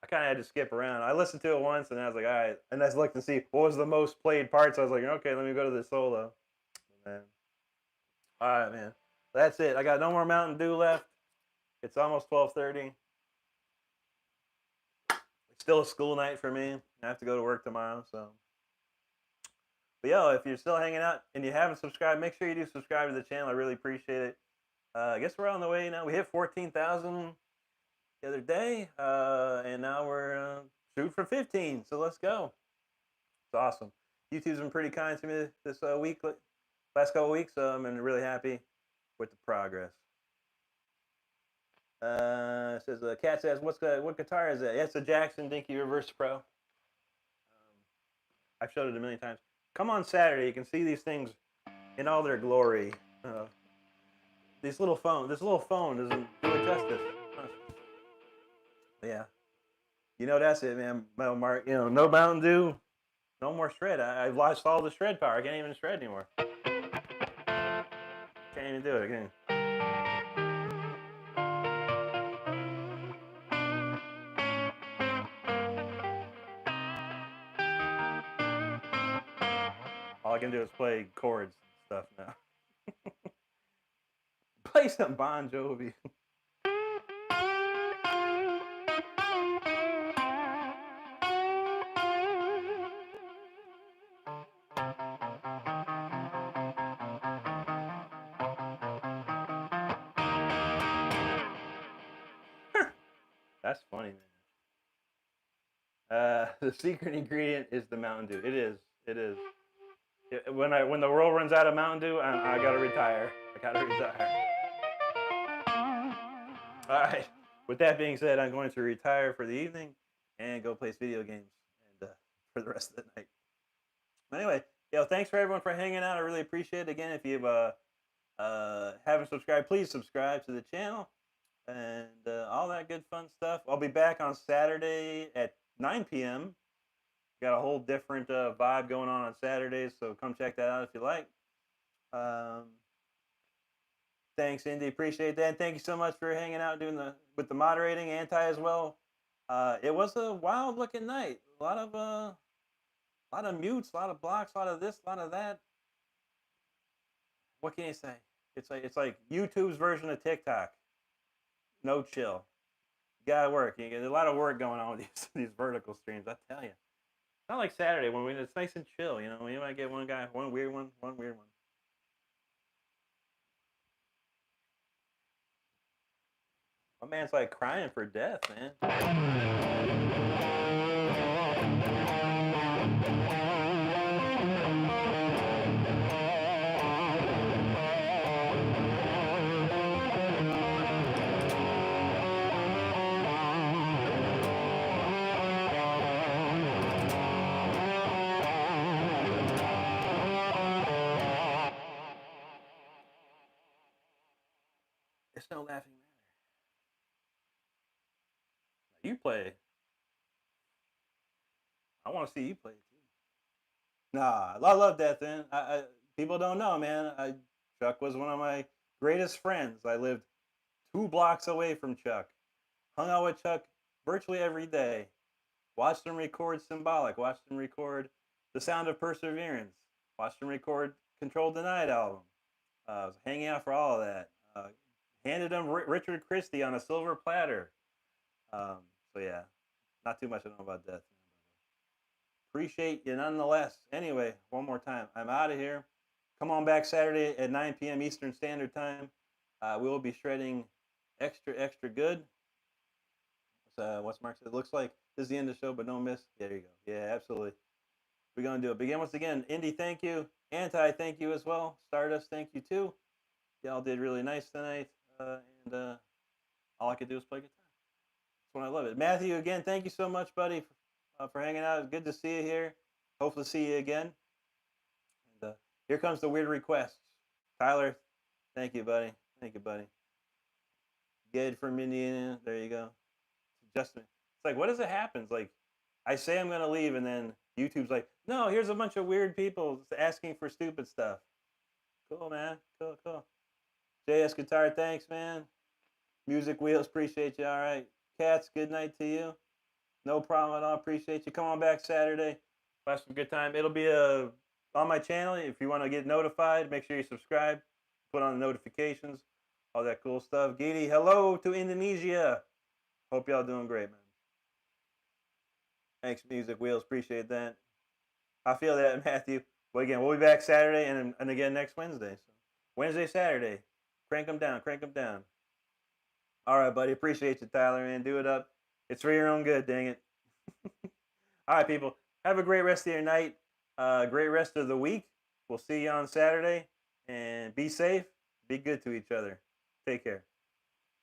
[SPEAKER 1] I kind of had to skip around. I listened to it once, and I was like, all right. And I looked to see what was the most played parts. I was like, okay, let me go to the solo. Man. All right, man. That's it. I got no more Mountain Dew left. It's almost 12:30. It's still a school night for me. I have to go to work tomorrow, so. But yo, if you're still hanging out and you haven't subscribed, make sure you do subscribe to the channel. I really appreciate it. I guess we're on the way now. We hit 14,000 the other day, and now we're shooting for 15. So let's go. It's awesome. YouTube's been pretty kind to me this week, last couple weeks. So I'm really happy with the progress. It says Cat says, what guitar is that? Yeah, it's a Jackson Dinky Reverse Pro. I've showed it a million times. Come on Saturday, you can see these things in all their glory. This little phone doesn't do it justice. Yeah, that's it, man. Mark, no Mountain Dew, no more shred. I've lost all the shred power. I can't even shred anymore. Can't even do it again. All I can do is play chords and stuff now. Play some Bon Jovi. That's funny, man. The secret ingredient is the Mountain Dew. It is. It is. When the world runs out of Mountain Dew, I gotta retire. I gotta retire. All right. With that being said, I'm going to retire for the evening and go play video games and for the rest of the night. Anyway, thanks for everyone for hanging out. I really appreciate it. Again, if you haven't subscribed, please subscribe to the channel and all that good fun stuff. I'll be back on Saturday at 9 p.m. Got a whole different vibe going on Saturdays, so come check that out if you like. Thanks, Indy. Appreciate that. And thank you so much for hanging out with the moderating, Anti as well. It was a wild looking night. A lot of mutes, a lot of blocks, a lot of this, a lot of that. What can you say? It's like YouTube's version of TikTok. No chill. You gotta work. You get a lot of work going on with these vertical streams. I tell you. Not like Saturday when it's nice and chill. You might get one guy, one weird one. My man's like crying for death, man. It's no laughing matter. You play. I want to see you play it too. Nah, I love Death End. People don't know, man. Chuck was one of my greatest friends. I lived 2 blocks away from Chuck. Hung out with Chuck virtually every day. Watched him record Symbolic. Watched him record The Sound of Perseverance. Watched him record Control Denied album. Was hanging out for all of that. Handed him Richard Christie on a silver platter. Um, so yeah, not too much I know about Death. Appreciate you nonetheless. Anyway, one more time, I'm out of here. Come on back Saturday at 9 p.m. Eastern Standard Time. We will be shredding extra good. What's Mark said? It looks like this is the end of the show, but don't miss. There you go. Yeah, absolutely. We're going to do it. Begin once again. Indy, thank you. Anti, thank you as well. Stardust, thank you too. Y'all did really nice tonight. And all I could do is play guitar. That's when I love it. Matthew, again, thank you so much, buddy, for hanging out. Good to see you here. Hopefully see you again. And here comes the weird requests. Tyler, thank you, buddy. Thank you, buddy. Ged from Indiana. There you go. Justin. It's like, what does it happen? It's like, I say I'm going to leave, and then YouTube's like, no, here's a bunch of weird people asking for stupid stuff. Cool, man. Cool. JS Guitar, thanks, man. Music Wheels, appreciate you. All right. Cats, good night to you. No problem at all. Appreciate you. Come on back Saturday. Have some good time. It'll be on my channel. If you want to get notified, make sure you subscribe. Put on the notifications. All that cool stuff. Gidi, hello to Indonesia. Hope y'all doing great, man. Thanks, Music Wheels. Appreciate that. I feel that, Matthew. But again, we'll be back Saturday and again next Wednesday. So Wednesday, Saturday. Crank them down. All right, buddy. Appreciate you, Tyler, man. Do it up. It's for your own good, dang it. All right, people. Have a great rest of your night. Great rest of the week. We'll see you on Saturday. And be safe. Be good to each other. Take care.